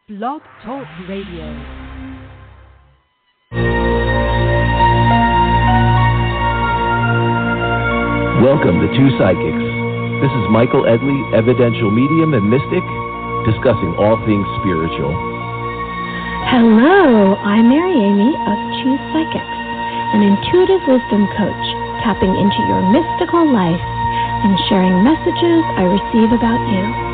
Blog Talk Radio. Welcome to Two Psychics. This is Michael Edley, evidential medium and mystic, discussing all things spiritual. Hello, I'm Mary Amy of Two Psychics, an intuitive wisdom coach, tapping into your mystical life and sharing messages I receive about you.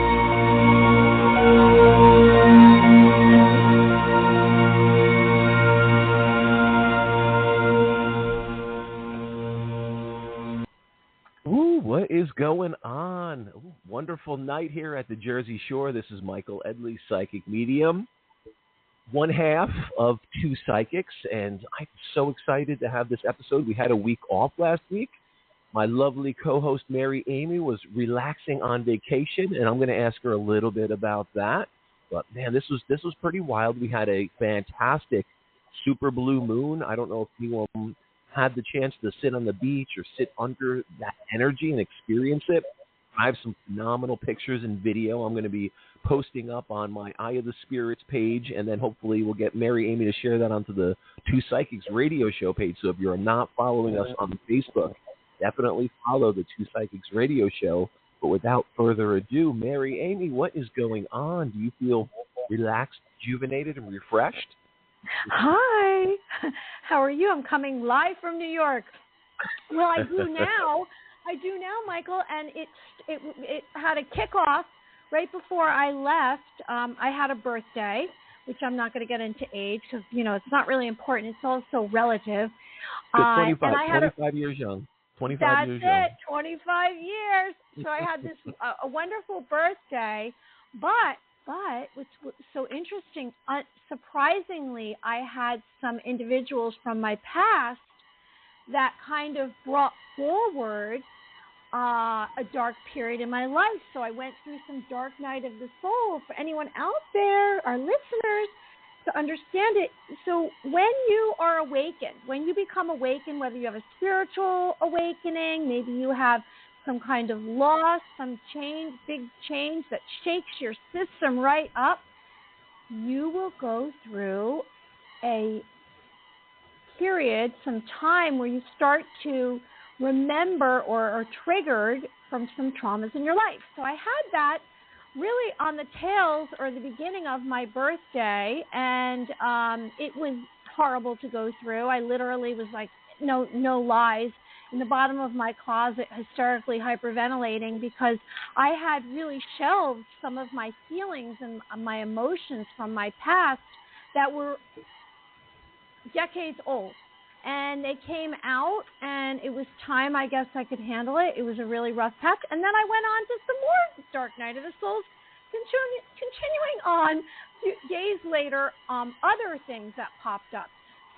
What is going on? Ooh, wonderful night here at the Jersey Shore. This is Michael Edley, psychic medium, one half of Two Psychics, and I'm so excited to have this episode. We had a week off last week. My lovely co-host Mary Amy was relaxing on vacation, and I'm going to ask her a little bit about that. But man, this was pretty wild. We had a fantastic super blue moon. I don't know if anyone had the chance to sit on the beach or sit under that energy and experience it. I have some phenomenal pictures and video I'm going to be posting up on my Eye of the Spirits page, and then hopefully we'll get Mary Amy to share that onto the Two Psychics radio show page. So if you're not following us on Facebook, definitely follow the Two Psychics radio show. But without further ado, Mary Amy, what is going on? Do you feel relaxed, rejuvenated, and refreshed? Hi, how are you? I'm coming live from New York. Well, I do now, Michael, and it had a kickoff right before I left. I had a birthday, which I'm not going to get into age because, it's not really important. It's also relative. 25 years young. 25 years young. That's it, 25 years. So I had this a wonderful birthday, but what's so interesting, surprisingly, I had some individuals from my past that kind of brought forward a dark period in my life. So I went through some dark night of the soul. For anyone out there, our listeners, to understand it. So when you are awakened, when you become awakened, whether you have a spiritual awakening, maybe you have some kind of loss, some change, big change that shakes your system right up, you will go through a period, some time where you start to remember or are triggered from some traumas in your life. So I had that really on the tails or the beginning of my birthday, and it was horrible to go through. I literally was like, no lies, in the bottom of my closet, hysterically hyperventilating because I had really shelved some of my feelings and my emotions from my past that were decades old. And they came out, and it was time, I guess, I could handle it. It was a really rough patch. And then I went on to some more Dark Night of the Souls, continuing on days later, other things that popped up.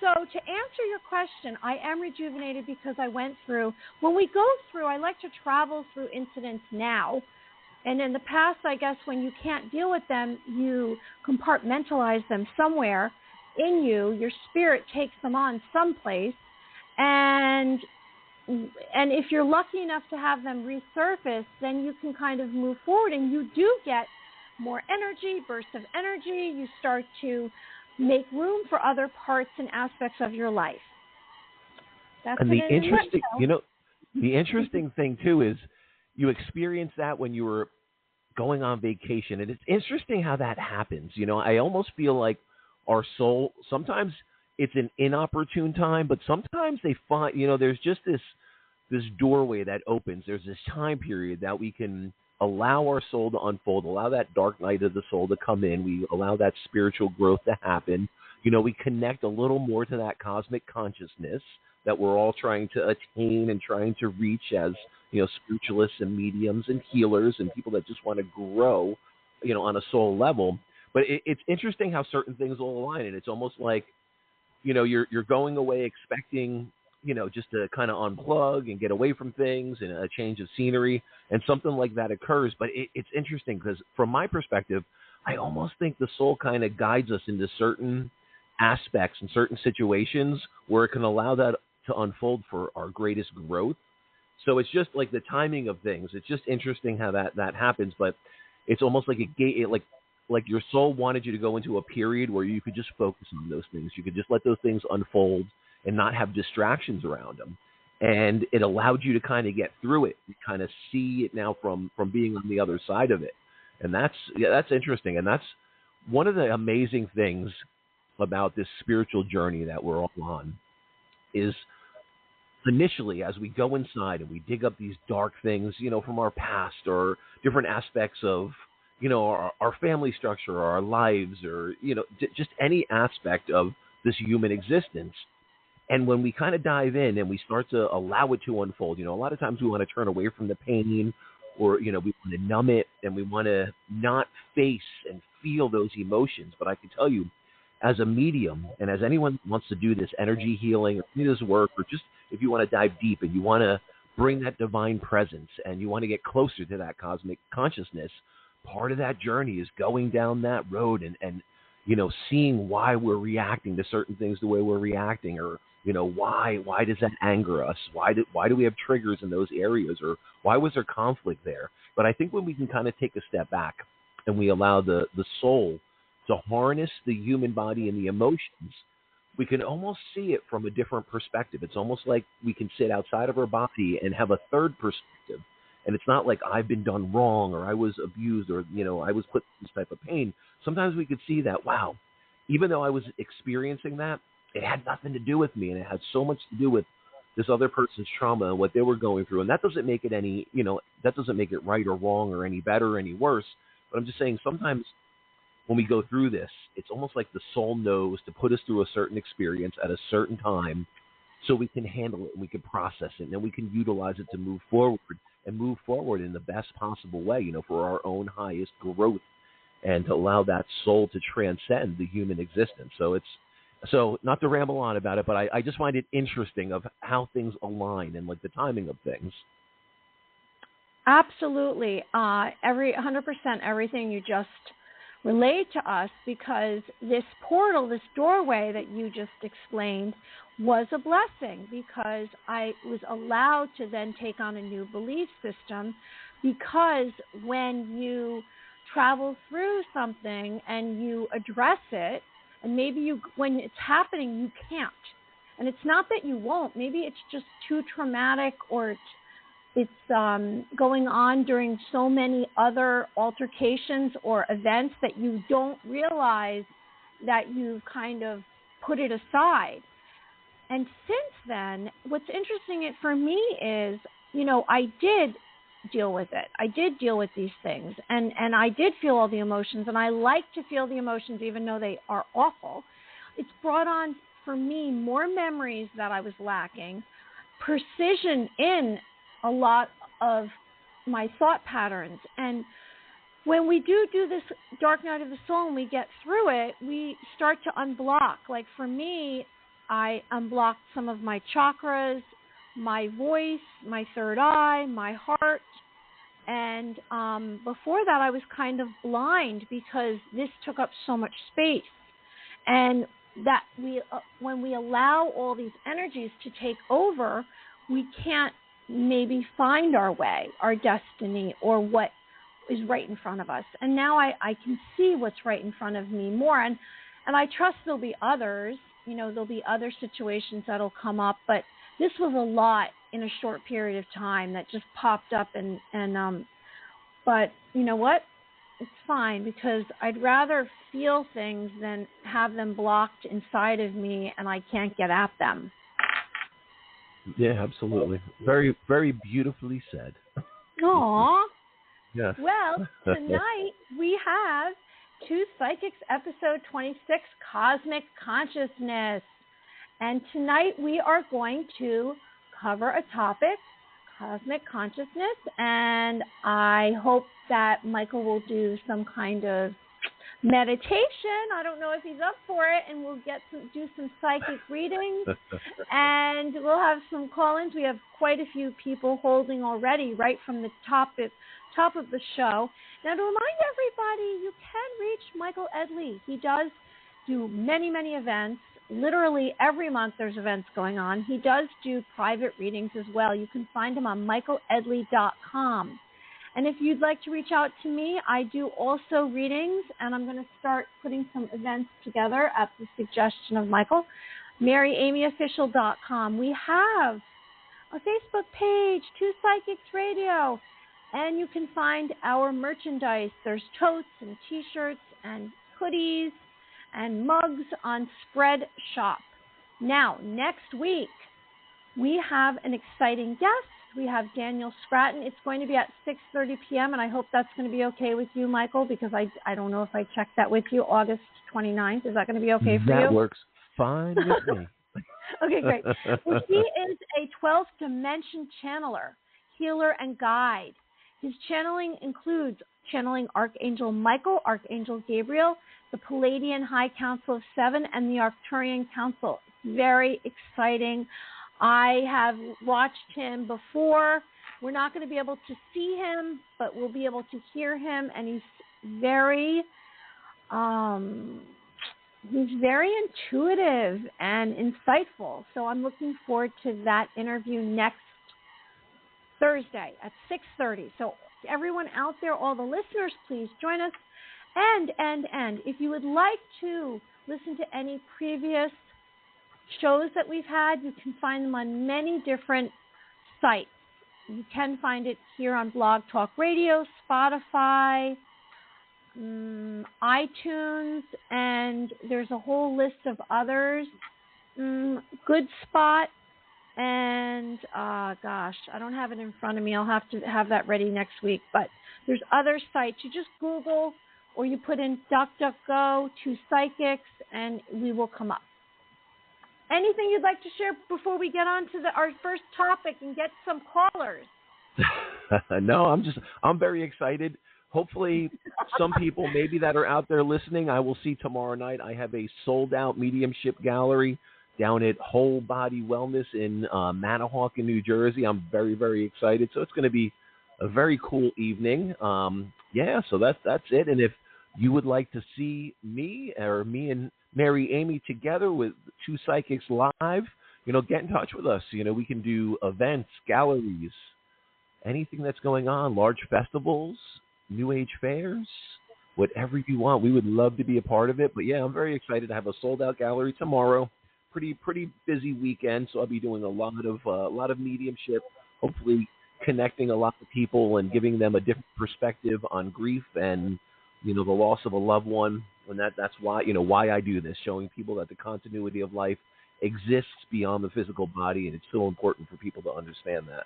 So to answer your question, I am rejuvenated because I went through, when we go through, I like to travel through incidents now. And in the past, I guess, when you can't deal with them, you compartmentalize them somewhere in you. Your spirit takes them on someplace. And if you're lucky enough to have them resurface, then you can kind of move forward, and you do get more energy, bursts of energy. You start to make room for other parts and aspects of your life. That's and the interesting thing too is you experienced that when you were going on vacation, and it's interesting how that happens. I almost feel like our soul, sometimes it's an inopportune time, but sometimes they find, there's just this doorway that opens. There's this time period that we can allow our soul to unfold, allow that dark night of the soul to come in. We allow that spiritual growth to happen. We connect a little more to that cosmic consciousness that we're all trying to attain and trying to reach as, spiritualists and mediums and healers and people that just want to grow, on a soul level. But it's interesting how certain things will align, and it's almost like, you're going away expecting, just to kind of unplug and get away from things and a change of scenery, and something like that occurs. But it's interesting because from my perspective, I almost think the soul kind of guides us into certain aspects and certain situations where it can allow that to unfold for our greatest growth. So it's just like the timing of things. It's just interesting how that happens, but it's almost like a gate, like like your soul wanted you to go into a period where you could just focus on those things. You could just let those things unfold and not have distractions around them. And it allowed you to kind of get through it, and kind of see it now from being on the other side of it. And that's interesting. And that's one of the amazing things about this spiritual journey that we're all on is initially, as we go inside and we dig up these dark things, from our past or different aspects of, our family structure or our lives or, just any aspect of this human existence. And when we kind of dive in and we start to allow it to unfold, a lot of times we want to turn away from the pain or, we want to numb it and we want to not face and feel those emotions. But I can tell you, as a medium and as anyone wants to do this energy healing or do this work, or just if you want to dive deep and you want to bring that divine presence and you want to get closer to that cosmic consciousness, part of that journey is going down that road and seeing why we're reacting to certain things the way we're reacting, or why does that anger us? Why do we have triggers in those areas, or why was there conflict there? But I think when we can kind of take a step back and we allow the soul to harness the human body and the emotions, we can almost see it from a different perspective. It's almost like we can sit outside of our body and have a third perspective. And it's not like I've been done wrong or I was abused or, I was put through this type of pain. Sometimes we could see that, wow, even though I was experiencing that, it had nothing to do with me, and it had so much to do with this other person's trauma and what they were going through. And that doesn't make it any, that doesn't make it right or wrong or any better or any worse. But I'm just saying sometimes when we go through this, it's almost like the soul knows to put us through a certain experience at a certain time so we can handle it and we can process it, and then we can utilize it to move forward in the best possible way, for our own highest growth, and to allow that soul to transcend the human existence. So not to ramble on about it, but I just find it interesting of how things align and like the timing of things. Absolutely. 100% everything you just relayed to us, because this portal, this doorway that you just explained was a blessing, because I was allowed to then take on a new belief system, because when you travel through something and you address it, and maybe when it's happening, you can't. And it's not that you won't. Maybe it's just too traumatic, or it's going on during so many other altercations or events that you don't realize that you've kind of put it aside. And since then, what's interesting for me is, I did deal with it. I did deal with these things, and I did feel all the emotions, and I like to feel the emotions even though they are awful. It's brought on for me more memories that I was lacking, precision in a lot of my thought patterns. And when we do this dark night of the soul and we get through it, we start to unblock. Like for me, I unblocked some of my chakras, my voice, my third eye, my heart. And before that, I was kind of blind because this took up so much space. And that when we allow all these energies to take over, we can't maybe find our way, our destiny, or what is right in front of us. And now I can see what's right in front of me more. And I trust there'll be others, there'll be other situations that'll come up, but this was a lot in a short period of time that just popped up and but you know what? It's fine, because I'd rather feel things than have them blocked inside of me and I can't get at them. Yeah, absolutely. Very, very beautifully said. Aw. Yes. Well, tonight we have Two Psychics, episode 26, Cosmic Consciousness. And tonight we are going to cover a topic, cosmic consciousness, and I hope that Michael will do some kind of meditation. I don't know if he's up for it, and we'll do some psychic readings, and we'll have some call-ins. We have quite a few people holding already right from the top of the show. Now, to remind everybody, you can reach Michael Edley. He does do many, many events. Literally every month there's events going on. He does do private readings as well. You can find him on michaeledley.com. And if you'd like to reach out to me, I do also readings, and I'm going to start putting some events together at the suggestion of Michael. MaryAmyOfficial.com. We have a Facebook page, Two Psychics Radio, and you can find our merchandise. There's totes and T-shirts and hoodies and mugs on Spread Shop. Now, next week, we have an exciting guest. We have Daniel Scratton. It's going to be at 6:30 p.m., and I hope that's going to be okay with you, Michael, because I don't know if I checked that with you, August 29th. Is that going to be okay for you? That works fine with me. Okay, great. Well, he is a 12th dimension channeler, healer, and guide. His channeling includes channeling Archangel Michael, Archangel Gabriel, the Palladian High Council of Seven, and the Arcturian Council. Very exciting. I have watched him before. We're not going to be able to see him, but we'll be able to hear him, and he's very intuitive and insightful. So I'm looking forward to that interview next Thursday at 6:30. So everyone out there, all the listeners, please join us. And if you would like to listen to any previous shows that we've had, you can find them on many different sites. You can find it here on Blog Talk Radio, Spotify, iTunes, and there's a whole list of others. Good Spot, and gosh, I don't have it in front of me. I'll have to have that ready next week. But there's other sites. You just Google or you put in DuckDuckGo, Two Psychics, and we will come up. Anything you'd like to share before we get on to our first topic and get some callers? No, I'm very excited. Hopefully some people maybe that are out there listening, I will see tomorrow night. I have a sold-out mediumship gallery down at Whole Body Wellness in Manahawkin, New Jersey. I'm very, very excited. So it's going to be a very cool evening. So that's it. And if you would like to see me or me and Mary Amy together with Two Psychics Live, get in touch with us. We can do events, galleries, anything that's going on, large festivals, New Age fairs, whatever you want. We would love to be a part of it. But yeah, I'm very excited to have a sold-out gallery tomorrow. Pretty busy weekend, so I'll be doing a lot of mediumship. Hopefully, connecting a lot of people and giving them a different perspective on grief and the loss of a loved one. And that's why why I do this, showing people that the continuity of life exists beyond the physical body, and it's so important for people to understand that.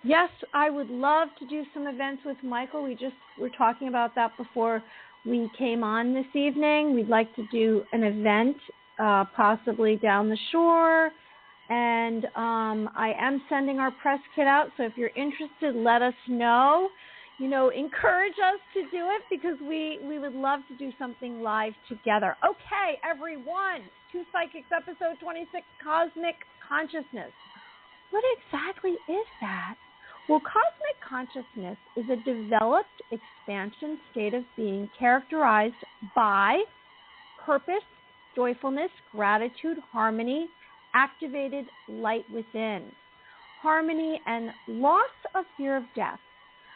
Yes, I would love to do some events with Michael. We just were talking about that before we came on this evening. We'd like to do an event, possibly down the shore. And I am sending our press kit out. So if you're interested, let us know. Encourage us to do it because we would love to do something live together. Okay, everyone. Two Psychics, episode 26, Cosmic Consciousness. What exactly is that? Well, cosmic consciousness is a developed expansion state of being characterized by purpose, joyfulness, gratitude, harmony, activated light within, harmony, and loss of fear of death.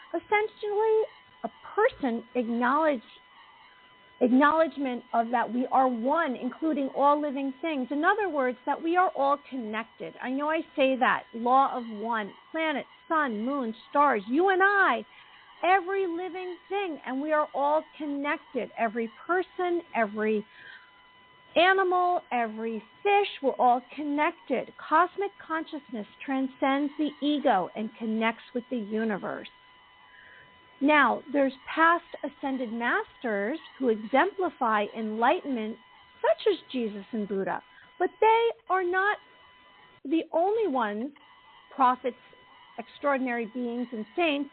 Essentially, a person acknowledgement of that we are one, including all living things. In other words, that we are all connected. I know I say that. Law of one, planet, sun, moon, stars, you and I, every living thing, and we are all connected. Every person, every animal, every fish, we're all connected. Cosmic consciousness transcends the ego and connects with the universe. Now, there's past ascended masters who exemplify enlightenment, such as Jesus and Buddha, but they are not the only ones, prophets, extraordinary beings, and saints,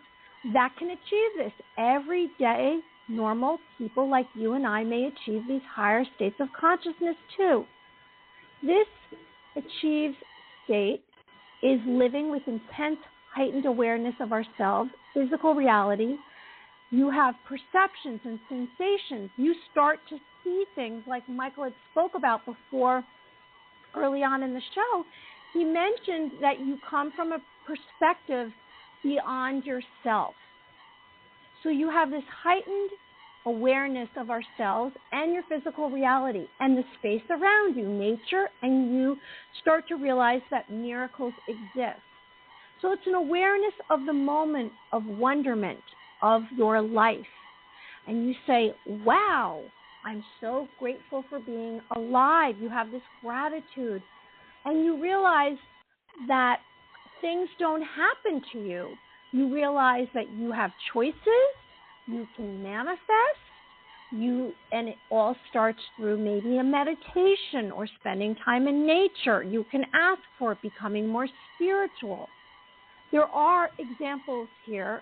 that can achieve this. Everyday, normal people like you and I may achieve these higher states of consciousness too. This achieved state is living with intense heightened awareness of ourselves, physical reality. You have perceptions and sensations. You start to see things like Michael had spoke about before early on in the show. He mentioned that you come from a perspective beyond yourself. So you have this heightened awareness of ourselves and your physical reality and the space around you, nature, and you start to realize that miracles exist. So it's an awareness of the moment of wonderment of your life. And you say, wow, I'm so grateful for being alive. You have this gratitude. And you realize that things don't happen to you. You realize that you have choices. You can manifest, and it all starts through maybe a meditation or spending time in nature. You can ask for it, becoming more spiritual. There are examples here,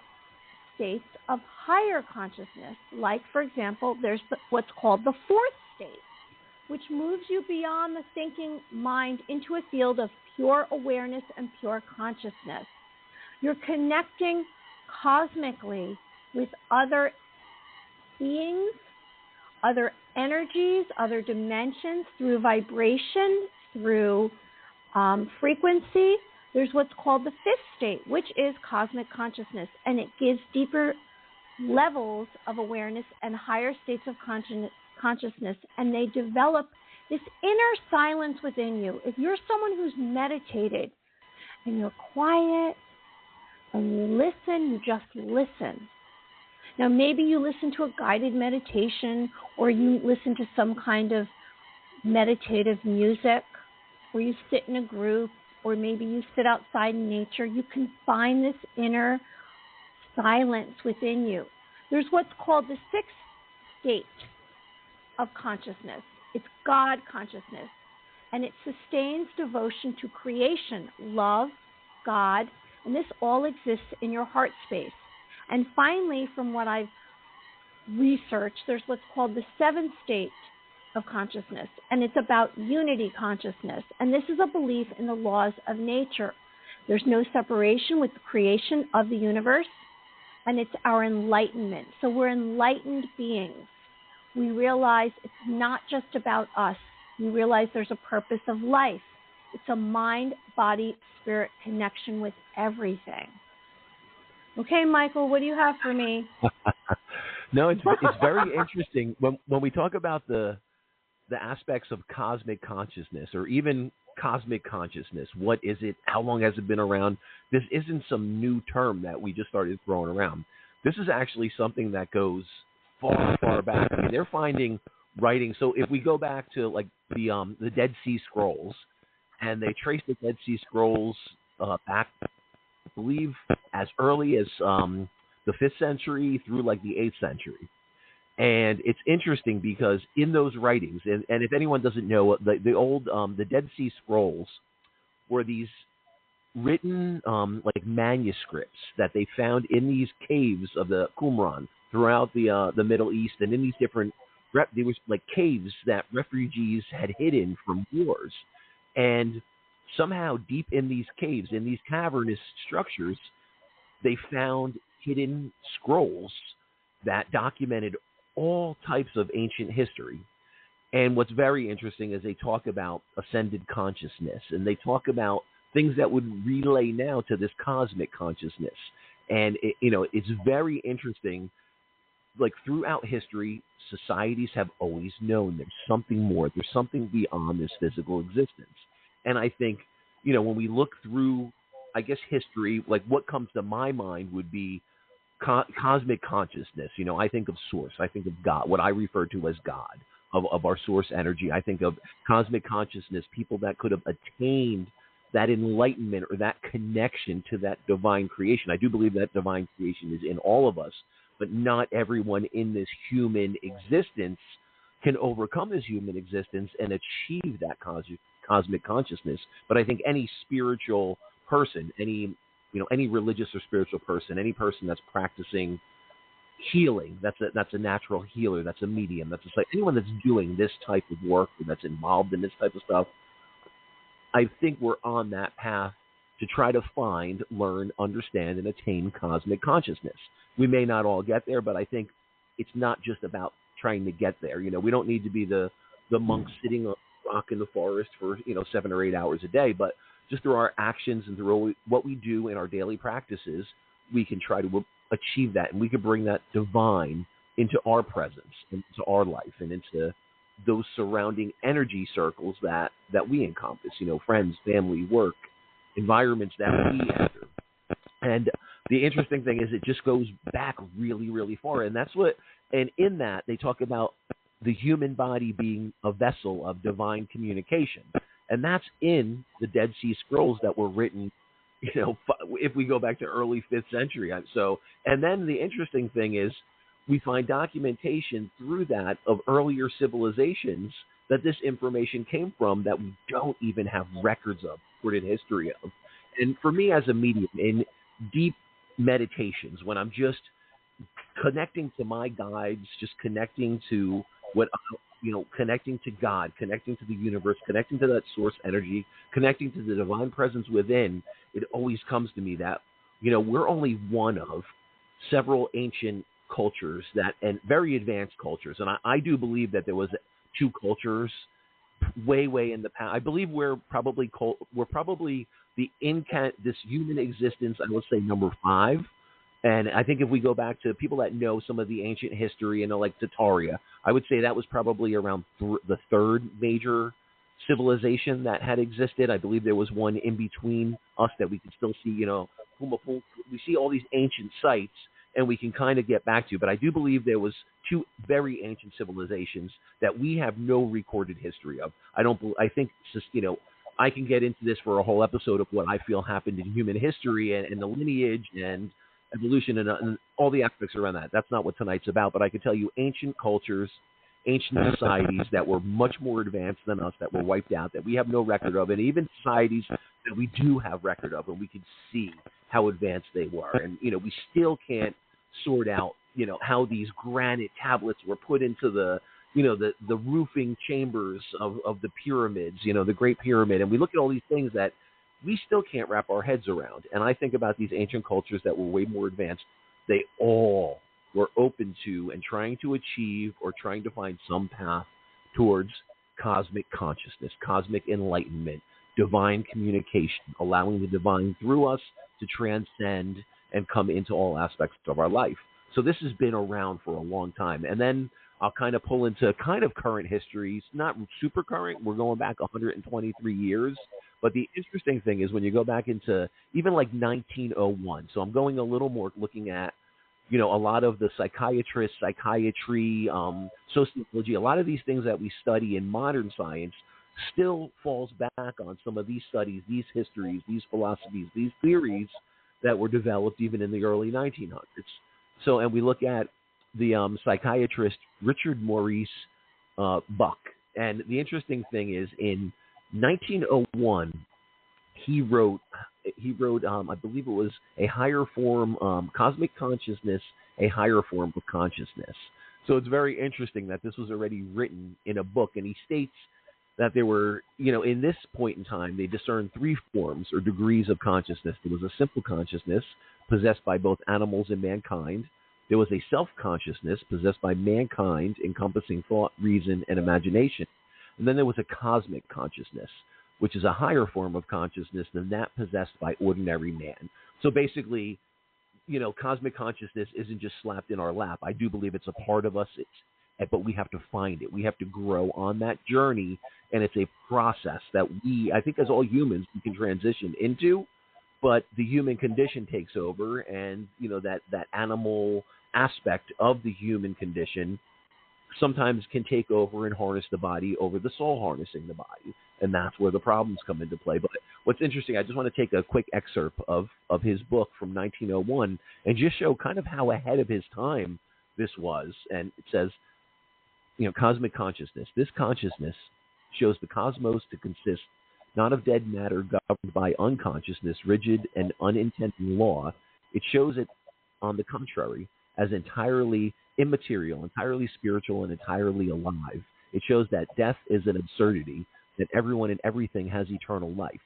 states of higher consciousness, like, for example, there's what's called the fourth state, which moves you beyond the thinking mind into a field of pure awareness and pure consciousness. You're connecting cosmically with other beings, other energies, other dimensions through vibration, through frequency. There's what's called the fifth state, which is cosmic consciousness, and it gives deeper levels of awareness and higher states of consciousness, and they develop this inner silence within you. If you're someone who's meditated and you're quiet and you listen, you just listen. Now, maybe you listen to a guided meditation, or you listen to some kind of meditative music, or you sit in a group, or maybe you sit outside in nature. You can find this inner silence within you. There's what's called the sixth state of consciousness. It's God consciousness, and it sustains devotion to creation, love, God, and this all exists in your heart space. And finally, from what I've researched, there's what's called the seventh state of consciousness, and it's about unity consciousness. And this is a belief in the laws of nature. There's no separation with the creation of the universe, and it's our enlightenment. So we're enlightened beings. We realize it's not just about us. We realize there's a purpose of life. It's a mind, body, spirit connection with everything. Okay, Michael, what do you have for me? No, it's very interesting when we talk about the aspects of cosmic consciousness, or even cosmic consciousness. What is it? How long has it been around? This isn't some new term that we just started throwing around. This is actually something that goes far, far back. I mean, they're finding writing. So if we go back to like the Dead Sea Scrolls, and they trace the Dead Sea Scrolls back, I believe, as early as the 5th century through like the 8th century. And it's interesting because in those writings, and if anyone doesn't know, the old the Dead Sea Scrolls were these written like manuscripts that they found in these caves of the Qumran throughout the Middle East, and in these different there was like caves that refugees had hidden from wars, and somehow deep in these caves, in these cavernous structures, they found hidden scrolls that documented all types of ancient history. And what's very interesting is they talk about ascended consciousness, and they talk about things that would relay now to this cosmic consciousness. And it's very interesting. Like throughout history, societies have always known there's something more. There's something beyond this physical existence. And I think, when we look through, I guess, history, like what comes to my mind would be cosmic consciousness. I think of source. I think of God, what I refer to as God, of our source energy. I think of cosmic consciousness, people that could have attained that enlightenment or that connection to that divine creation. I do believe that divine creation is in all of us, but not everyone in this human existence can overcome this human existence and achieve that cosmic consciousness. But I think any spiritual person, any religious or spiritual person, any person that's practicing healing, that's a natural healer, that's a medium, that's anyone that's doing this type of work or that's involved in this type of stuff, I think we're on that path to try to find, learn, understand, and attain cosmic consciousness. We may not all get there, but I think it's not just about trying to get there. We don't need to be the monk sitting on a rock in the forest for 7 or 8 hours a day, but just through our actions and through what we do in our daily practices, we can try to achieve that, and we can bring that divine into our presence, into our life, and into those surrounding energy circles that we encompass, friends, family, work, environments that we enter. And the interesting thing is it just goes back really, really far. And in that they talk about the human body being a vessel of divine communication. And that's in the Dead Sea Scrolls that were written, if we go back to early 5th century. And then the interesting thing is we find documentation through that of earlier civilizations that this information came from that we don't even have records of, recorded history of. And for me as a medium, in deep meditations, when I'm just connecting to my guides, just connecting to connecting to God, connecting to the universe, connecting to that source energy, connecting to the divine presence within, it always comes to me that, we're only one of several ancient cultures and very advanced cultures. And I do believe that there was 2 cultures way in the past. I believe we're probably this human existence, I would say number 5. And I think if we go back to people that know some of the ancient history, like Tartaria, I would say that was probably around the 3rd major civilization that had existed. I believe there was one in between us that we could still see, we see all these ancient sites and we can kind of get back to. But I do believe there was 2 very ancient civilizations that we have no recorded history of. I think it's just, I can get into this for a whole episode of what I feel happened in human history and the lineage and evolution and all the aspects around that. That's not what tonight's about, but I can tell you ancient cultures, ancient societies that were much more advanced than us, that were wiped out, that we have no record of, and even societies that we do have record of, and we can see how advanced they were. And, we still can't sort out, how these granite tablets were put into the roofing chambers of the pyramids, the Great Pyramid. And we look at all these things that we still can't wrap our heads around. And I think about these ancient cultures that were way more advanced. They all were open to and trying to achieve or trying to find some path towards cosmic consciousness, cosmic enlightenment, divine communication, allowing the divine through us to transcend and come into all aspects of our life. So this has been around for a long time. And then I'll kind of pull into kind of current histories, not super current. We're going back 123 years. But the interesting thing is when you go back into even like 1901, so I'm going a little more looking at, a lot of the psychiatrists, psychiatry, sociology, a lot of these things that we study in modern science still falls back on some of these studies, these histories, these philosophies, these theories that were developed even in the early 1900s. So, and we look at the psychiatrist Richard Maurice Buck. And the interesting thing is in 1901, he wrote, I believe it was A Higher Form, Cosmic Consciousness, A Higher Form of Consciousness. So it's very interesting that this was already written in a book. And he states that there were, in this point in time, they discerned 3 forms or degrees of consciousness. There was a simple consciousness possessed by both animals and mankind. There was a self-consciousness possessed by mankind, encompassing thought, reason, and imagination. And then there was a cosmic consciousness, which is a higher form of consciousness than that possessed by ordinary man. So basically, cosmic consciousness isn't just slapped in our lap. I do believe it's a part of us, but we have to find it. We have to grow on that journey, and it's a process that I think as all humans, we can transition into, but the human condition takes over, and, that animal aspect of the human condition sometimes can take over and harness the body over the soul harnessing the body. And that's where the problems come into play. But what's interesting, I just want to take a quick excerpt of his book from 1901 and just show kind of how ahead of his time this was. And it says, cosmic consciousness. This consciousness shows the cosmos to consist not of dead matter governed by unconsciousness, rigid and unintended law. It shows it, on the contrary, as entirely immaterial, entirely spiritual, and entirely alive. It shows that death is an absurdity, that everyone and everything has eternal life.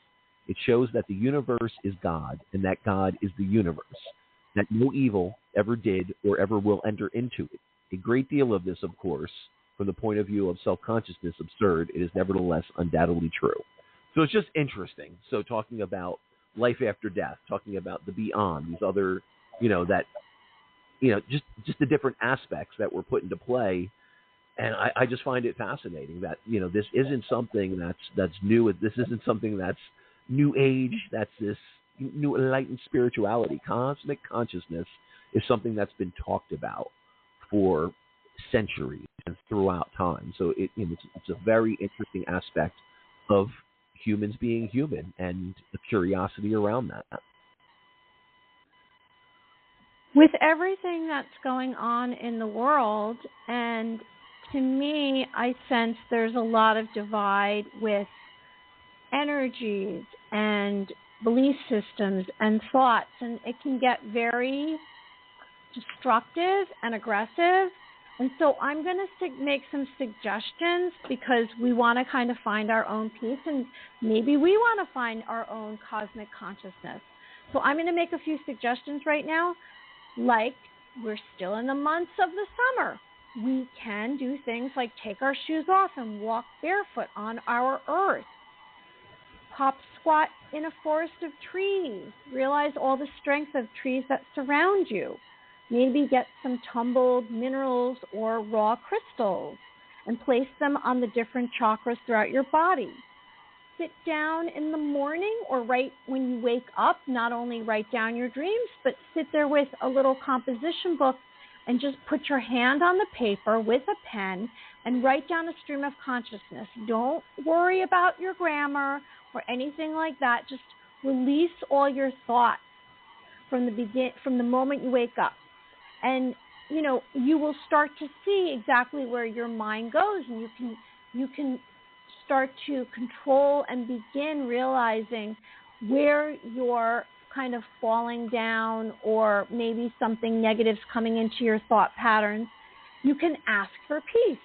It shows that the universe is God, and that God is the universe, that no evil ever did or ever will enter into it. A great deal of this, of course, from the point of view of self-consciousness, absurd. It is nevertheless undoubtedly true. So it's just interesting. So talking about life after death, talking about the beyond, these other that, just the different aspects that were put into play. And I just find it fascinating that, this isn't something that's new. This isn't something that's new age. That's this new enlightened spirituality. Cosmic consciousness is something that's been talked about for centuries and throughout time. So it's a very interesting aspect of humans being human and the curiosity around that. With everything that's going on in the world, and to me, I sense there's a lot of divide with energies and belief systems and thoughts, and it can get very destructive and aggressive. And so I'm going to make some suggestions because we want to kind of find our own peace, and maybe we want to find our own cosmic consciousness. So I'm going to make a few suggestions right now. Like, we're still in the months of the summer. We can do things like take our shoes off and walk barefoot on our earth. Hop squat in a forest of trees. Realize all the strength of trees that surround you. Maybe get some tumbled minerals or raw crystals and place them on the different chakras throughout your body. Sit down in the morning or right when you wake up, not only write down your dreams, but sit there with a little composition book and just put your hand on the paper with a pen and write down a stream of consciousness. Don't worry about your grammar or anything like that. Just release all your thoughts from the moment you wake up. And, you will start to see exactly where your mind goes, and you can start to control and begin realizing where you're kind of falling down or maybe something negative's coming into your thought patterns. You can ask for peace.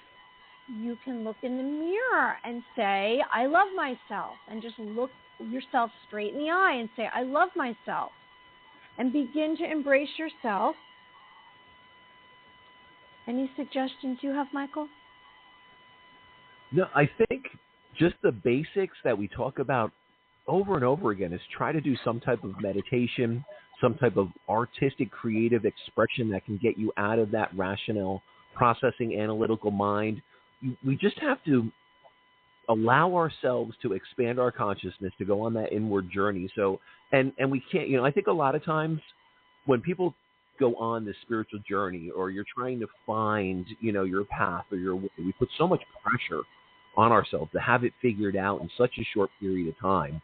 You can look in the mirror and say, I love myself, and just look yourself straight in the eye and say, I love myself, and begin to embrace yourself. Any suggestions you have, Michael? No, I think just the basics that we talk about over and over again is try to do some type of meditation, some type of artistic, creative expression that can get you out of that rational, processing, analytical mind. We just have to allow ourselves to expand our consciousness, to go on that inward journey. So, and we can't, I think a lot of times when people go on this spiritual journey, or you're trying to find, your path or your way, we put so much pressure on ourselves to have it figured out in such a short period of time.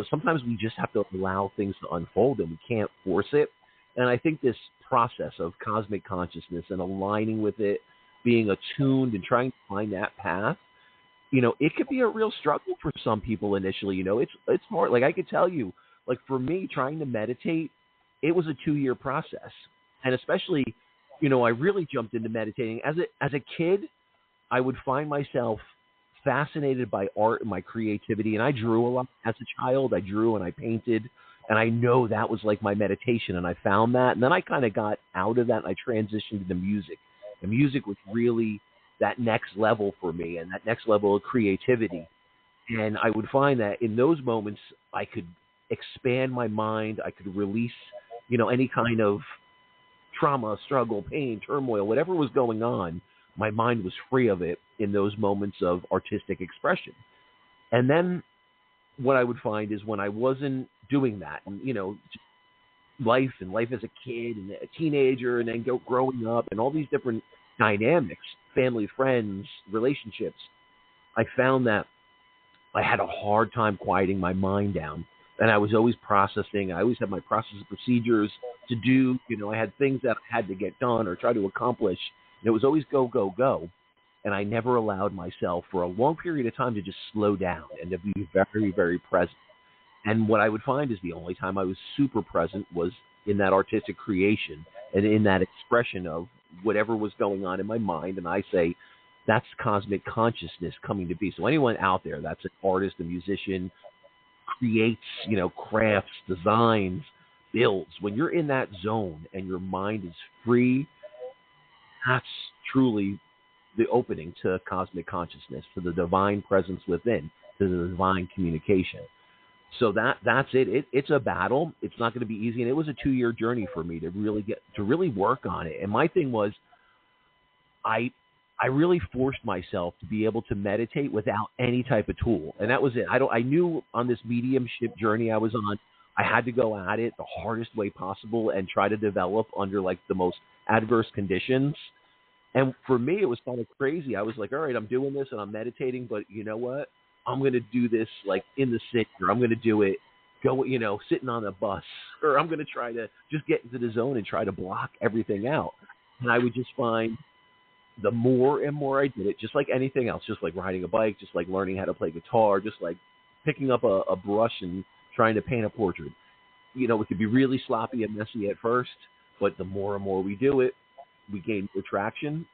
Sometimes we just have to allow things to unfold, and we can't force it. And I think this process of cosmic consciousness and aligning with it, being attuned and trying to find that path, it could be a real struggle for some people initially. It's hard. Like I could tell you, like for me, trying to meditate, it was a 2-year process. And especially, I really jumped into meditating. As a kid, I would find myself fascinated by art and my creativity. And I drew a lot as a child. I drew and I painted. And I know that was like my meditation. And I found that. And then I kind of got out of that and I transitioned into music. And music was really that next level for me, and that next level of creativity. And I would find that in those moments, I could expand my mind. I could release any kind of trauma, struggle, pain, turmoil, whatever was going on, my mind was free of it in those moments of artistic expression. And then what I would find is when I wasn't doing that, and, life as a kid and a teenager and then growing up and all these different dynamics, family, friends, relationships, I found that I had a hard time quieting my mind down. And I was always processing. I always had my process of procedures to do. I had things that I had to get done or try to accomplish. And it was always go, go, go. And I never allowed myself for a long period of time to just slow down and to be very, very present. And what I would find is the only time I was super present was in that artistic creation and in that expression of whatever was going on in my mind. And I say, that's cosmic consciousness coming to be. So anyone out there that's an artist, a musician, creates, crafts, designs, builds, when you're in that zone and your mind is free, that's truly the opening to cosmic consciousness, to the divine presence within, to the divine communication. So that's it. It's a battle. It's not going to be easy, and it was a 2-year journey for me to really work on it. And my thing was, I really forced myself to be able to meditate without any type of tool, and that was it. I knew on this mediumship journey I was on, I had to go at it the hardest way possible and try to develop under like the most adverse conditions. And for me, it was kind of crazy. I was like, all right, I'm doing this and I'm meditating, but you know what? I'm going to do this like in the city, or I'm going to do it sitting on a bus, or I'm going to try to just get into the zone and try to block everything out. And I would just find the more and more I did it, just like anything else, just like riding a bike, just like learning how to play guitar, just like picking up a brush and trying to paint a portrait. It could be really sloppy and messy at first, but the more and more we do it, we gain more traction.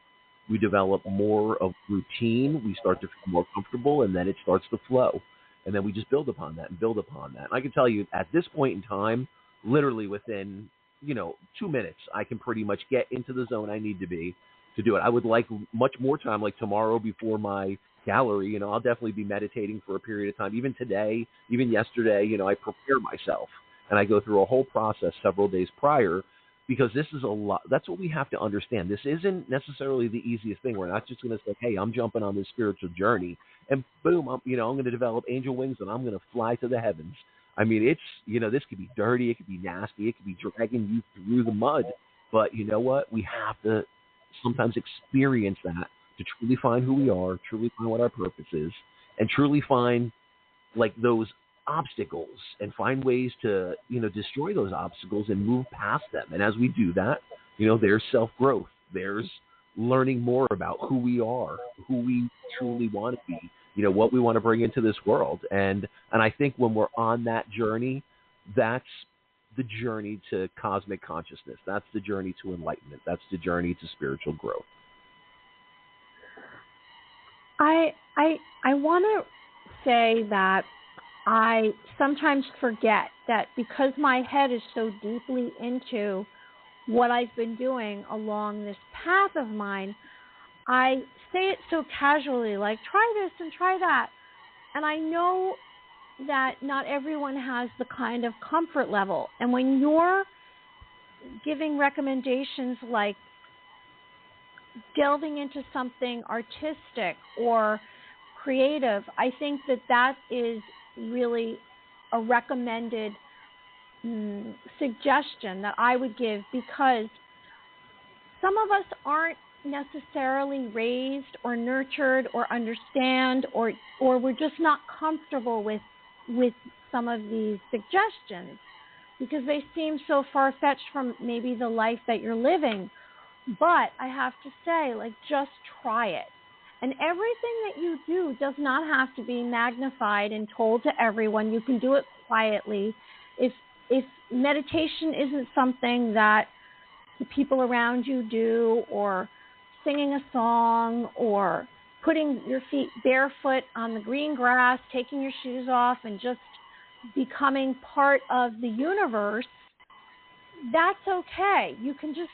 We develop more of routine. We start to feel more comfortable, and then it starts to flow. And then we just build upon that and build upon that. And I can tell you at this point in time, literally within, 2 minutes, I can pretty much get into the zone I need to be to do it. I would like much more time, like tomorrow before my gallery. I'll definitely be meditating for a period of time. Even today, even yesterday, I prepare myself. And I go through a whole process several days prior, because this is a lot. That's what we have to understand. This isn't necessarily the easiest thing. We're not just going to say, hey, I'm jumping on this spiritual journey and boom, I'm going to develop angel wings and I'm going to fly to the heavens. I mean, it's, this could be dirty. It could be nasty. It could be dragging you through the mud. But you know what? We have to sometimes experience that to truly find who we are, truly find what our purpose is, and truly find like those obstacles and find ways to, destroy those obstacles and move past them. And as we do that, there's self-growth. There's learning more about who we are, who we truly want to be, what we want to bring into this world. And I think when we're on that journey, that's the journey to cosmic consciousness. That's the journey to enlightenment. That's the journey to spiritual growth. I want to say that I sometimes forget that because my head is so deeply into what I've been doing along this path of mine, I say it so casually, like, try this and try that. And I know that not everyone has the kind of comfort level. And when you're giving recommendations like delving into something artistic or creative, I think that is really a recommended suggestion that I would give, because some of us aren't necessarily raised or nurtured or understand, or we're just not comfortable with some of these suggestions because they seem so far-fetched from maybe the life that you're living. But I have to say, like, just try it. And everything that you do does not have to be magnified and told to everyone. You can do it quietly. If meditation isn't something that the people around you do, or singing a song, or putting your feet barefoot on the green grass, taking your shoes off, and just becoming part of the universe, that's okay. You can just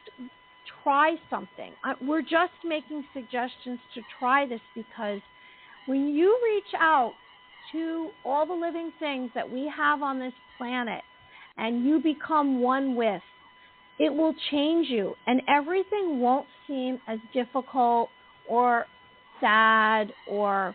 try something. We're just making suggestions to try this, because when you reach out to all the living things that we have on this planet and you become one with, it will change you, and everything won't seem as difficult or sad or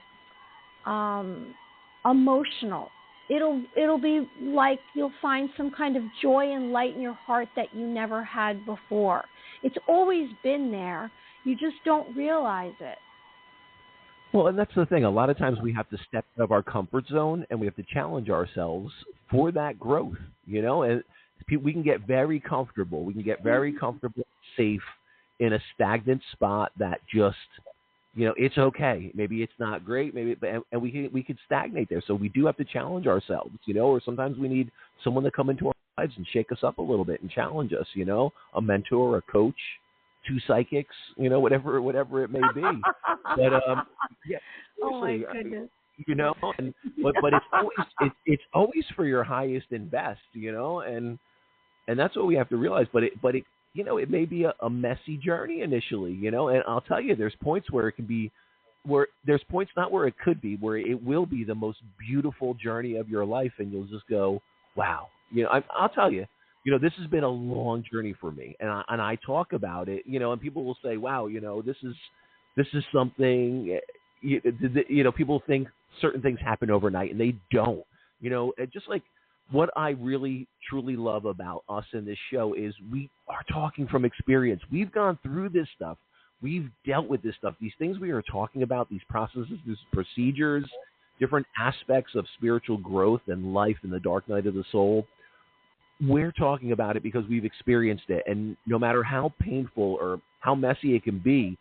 emotional. It'll be like you'll find some kind of joy and light in your heart that you never had before. It's always been there. You just don't realize it. Well, and that's the thing. A lot of times we have to step out of our comfort zone and we have to challenge ourselves for that growth, and we can get very comfortable. We can get very comfortable, safe in a stagnant spot that just, it's okay. Maybe it's not great. And we could stagnate there. So we do have to challenge ourselves, or sometimes we need someone to come into our lives and shake us up a little bit and challenge us, a mentor, a coach, 2 psychics, whatever it may be. But yeah, oh my goodness. But it's always for your highest and best, and that's what we have to realize. But it may be a messy journey initially, and I'll tell you, there's points where it can be where there's points not where it could be, where it will be the most beautiful journey of your life, and you'll just go, wow. I'll tell you, this has been a long journey for me, and I talk about it, and people will say, wow, this is something, people think certain things happen overnight, and they don't. Just like what I really truly love about us in this show is we are talking from experience. We've gone through this stuff. We've dealt with this stuff. These things we are talking about, these processes, these procedures, different aspects of spiritual growth and life in the dark night of the soul. We're talking about it because we've experienced it. And no matter how painful or how messy it can be,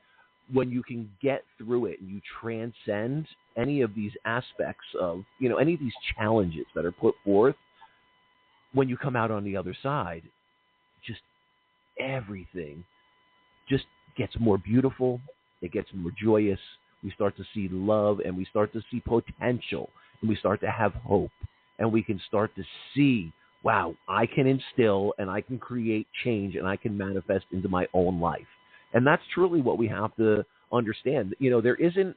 when you can get through it and you transcend any of these aspects of, any of these challenges that are put forth, when you come out on the other side, just everything just gets more beautiful. It gets more joyous. We start to see love, and we start to see potential, and we start to have hope, and we can start to see, wow, I can instill and I can create change and I can manifest into my own life. And that's truly what we have to understand. There isn't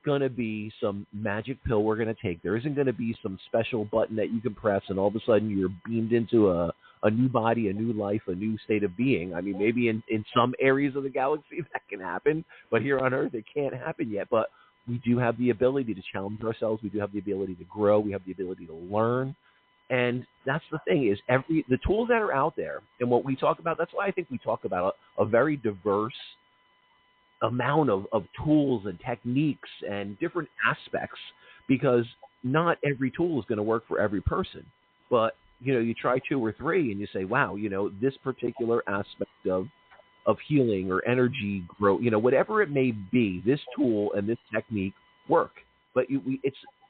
going to be some magic pill we're going to take. There isn't going to be some special button that you can press and all of a sudden you're beamed into a new body, a new life, a new state of being. I mean, maybe in some areas of the galaxy that can happen, but here on Earth it can't happen yet. But we do have the ability to challenge ourselves. We do have the ability to grow. We have the ability to learn. And that's the thing is the tools that are out there and what we talk about, that's why I think we talk about a very diverse amount of tools and techniques and different aspects, because not every tool is going to work for every person. But, you try 2 or 3 and you say, wow, this particular aspect of healing or energy growth, whatever it may be, this tool and this technique work. But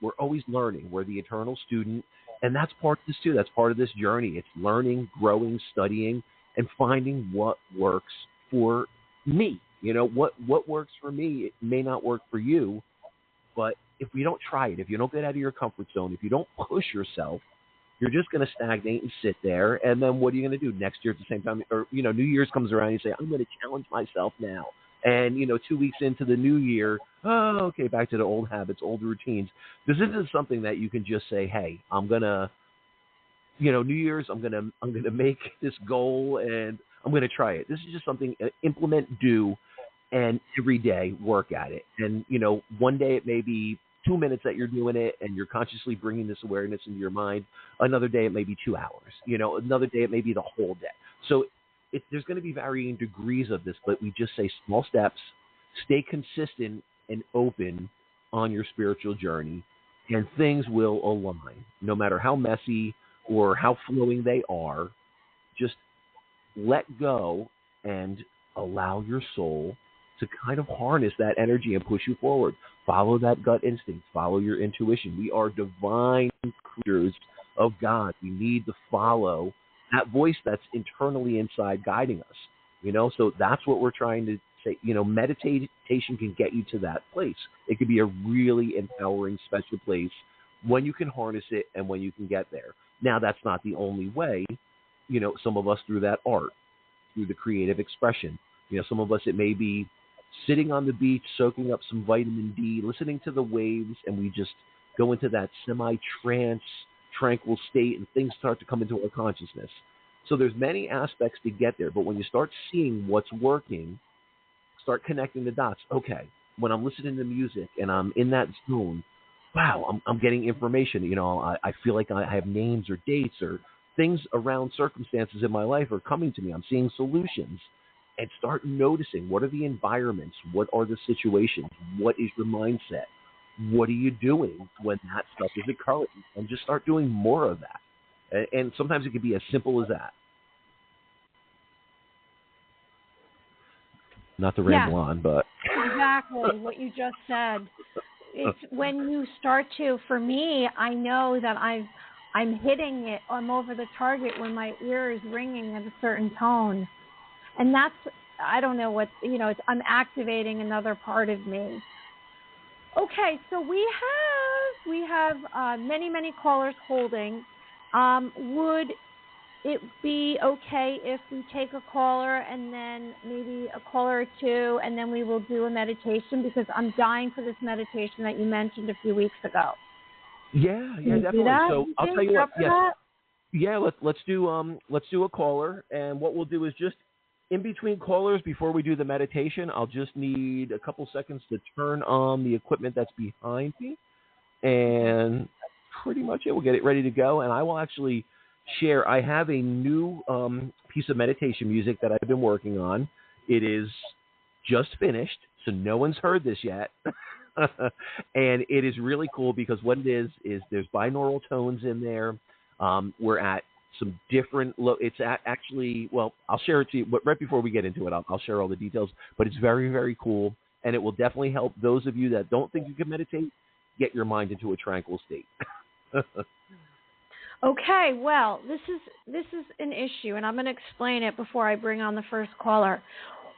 we're always learning. We're the eternal student. And that's part of this too. That's part of this journey. It's learning, growing, studying, and finding what works for me. What works for me, it may not work for you. But if we don't try it, if you don't get out of your comfort zone, if you don't push yourself, you're just going to stagnate and sit there. And then what are you going to do next year at the same time? Or, New Year's comes around and you say, I'm going to challenge myself now. And, 2 weeks into the new year, okay, back to the old habits, old routines. This isn't something that you can just say, hey, I'm going to, New Year's, I'm going to make this goal and I'm going to try it. This is just something, implement, do, and every day work at it. And, one day it may be 2 minutes that you're doing it and you're consciously bringing this awareness into your mind. Another day it may be 2 hours. Another day it may be the whole day. So there's going to be varying degrees of this, but we just say small steps, stay consistent and open on your spiritual journey, and things will align. No matter how messy or how flowing they are, just let go and allow your soul to kind of harness that energy and push you forward. Follow that gut instinct. Follow your intuition. We are divine creatures of God. We need to follow that voice that's internally inside guiding us. So that's what we're trying to say. Meditation can get you to that place. It could be a really empowering, special place when you can harness it and when you can get there. Now, that's not the only way. Some of us through that art, through the creative expression. Some of us, it may be sitting on the beach, soaking up some vitamin D, listening to the waves, and we just go into that semi-trance, tranquil state, and things start to come into our consciousness. So there's many aspects to get there, but when you start seeing what's working, start connecting the dots. Okay, when I'm listening to music and I'm in that zone, wow, I'm getting information. I feel like I have names or dates or things around circumstances in my life are coming to me. I'm seeing solutions. And start noticing, what are the environments? What are the situations? What is your mindset? What are you doing when that stuff is occurring? And just start doing more of that. And sometimes it can be as simple as that. Not to ramble on, but... Exactly, what you just said. It's when you start to, for me, I know that I'm hitting it, I'm over the target when my ear is ringing at a certain tone. And that's, I don't know what, I'm activating another part of me. Okay, so we have many, many callers holding. it be okay if we take a caller and then maybe a caller or two, and then we will do a meditation, because I'm dying for this meditation that you mentioned a few weeks ago. Yeah, Can you definitely. do that? So I'll tell you what. Yeah. Yeah, let's do a caller, and what we'll do is just in between callers, before we do the meditation, I'll just need a couple seconds to turn on the equipment that's behind me, and that's pretty much it. We'll get it ready to go, and I will actually share. I have a new piece of meditation music that I've been working on. It is just finished, so no one's heard this yet. And it is really cool because what it is there's binaural tones in there. We're at some different it's at actually, well, I'll share it to you, but right before we get into it, I'll share all the details, but it's very, very cool, and it will definitely help those of you that don't think you can meditate get your mind into a tranquil state. Okay, well, this is an issue, and I'm going to explain it before I bring on the first caller.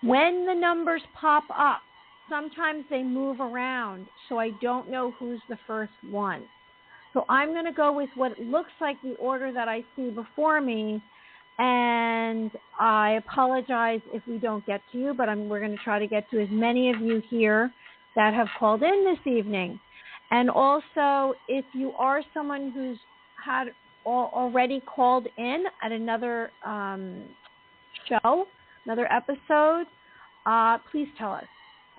When the numbers pop up, sometimes they move around, so I don't know who's the first one. So I'm going to go with what looks like the order that I see before me, and I apologize if we don't get to you, but we're going to try to get to as many of you here that have called in this evening. And also, if you are someone who's had already called in at another show, another episode, please tell us.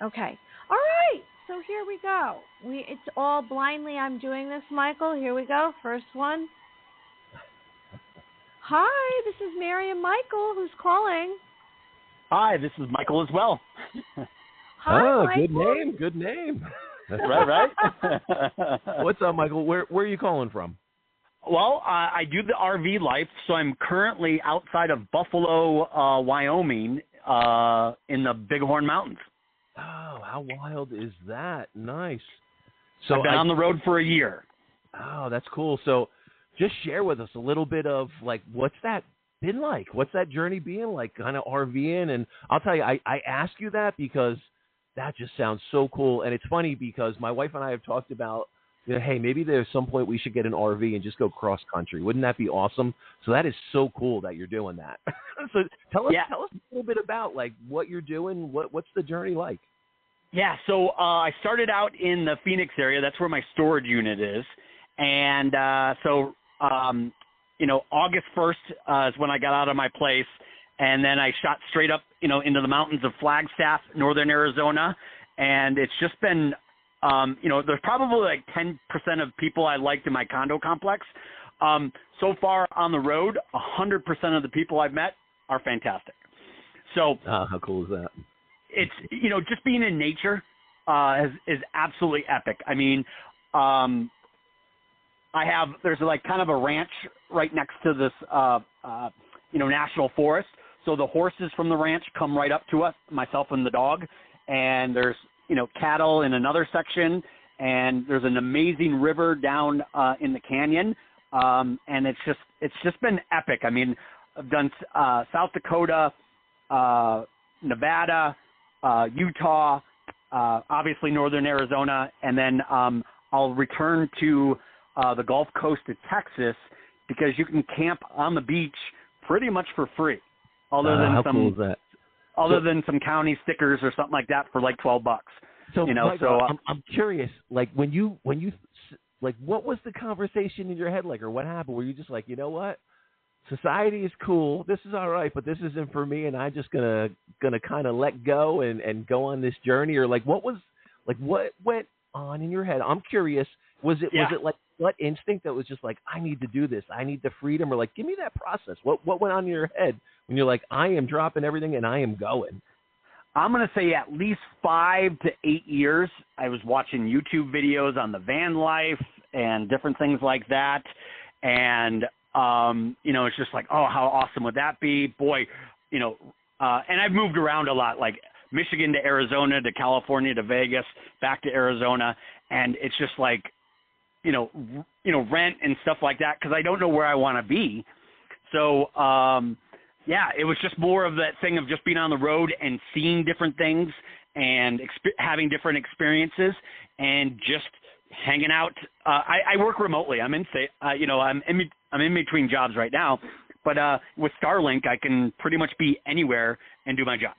Okay. All right. So here we go. It's all blindly I'm doing this, Michael. Here we go. First one. Hi, this is Mary and Michael who's calling. Hi, this is Michael as well. Hi, Michael. Good name. right. What's up, Michael? Where are you calling from? Well, I do the RV life, so I'm currently outside of Buffalo, Wyoming, in the Bighorn Mountains. Oh, how wild is that? Nice. So I've been on the road for a year. Oh, that's cool. So just share with us a little bit of, like, what's that been like? What's that journey being like, kind of RVing? And I'll tell you, I ask you that because that just sounds so cool. And it's funny because my wife and I have talked about, you know, hey, maybe there's some point we should get an RV and just go cross country. Wouldn't that be awesome? So that is so cool that you're doing that. So tell us a little bit about, like, what you're doing. What's the journey like? Yeah, so I started out in the Phoenix area. That's where my storage unit is. And August 1st is when I got out of my place. And then I shot straight up, into the mountains of Flagstaff, northern Arizona. And it's just been, there's probably like 10% of people I liked in my condo complex. So far on the road, 100% of the people I've met are fantastic. So how cool is that? It's, just being in nature is absolutely epic. I mean, there's like kind of a ranch right next to this, national forest. So the horses from the ranch come right up to us, myself and the dog. And there's, cattle in another section. And there's an amazing river down in the canyon. And it's just been epic. I mean, I've done South Dakota, Nevada, Utah, obviously northern Arizona, and then I'll return to the Gulf Coast of Texas because you can camp on the beach pretty much for free, other than some county stickers or something like that for like $12. So, Michael, I'm curious, like when you like, what was the conversation in your head like, or what happened? Were you just like, you know what? Society is cool. This is all right, but this isn't for me, and I'm just gonna kind of let go and go on this journey, or like what went on in your head? I'm curious. Was it like gut instinct that was just like, I need to do this, I need the freedom, or like, give me that process? What went on in your head when you're like, I am dropping everything and I am going? I'm gonna say at least 5 to 8 years. I was watching YouTube videos on the van life and different things like that, and it's just like, oh, how awesome would that be? Boy, and I've moved around a lot, like Michigan to Arizona to California to Vegas, back to Arizona. And it's just like, rent and stuff like that, because I don't know where I want to be. So, it was just more of that thing of just being on the road and seeing different things and having different experiences and just hanging out. I work remotely. I'm in between jobs right now, But with Starlink, I can pretty much be anywhere and do my job.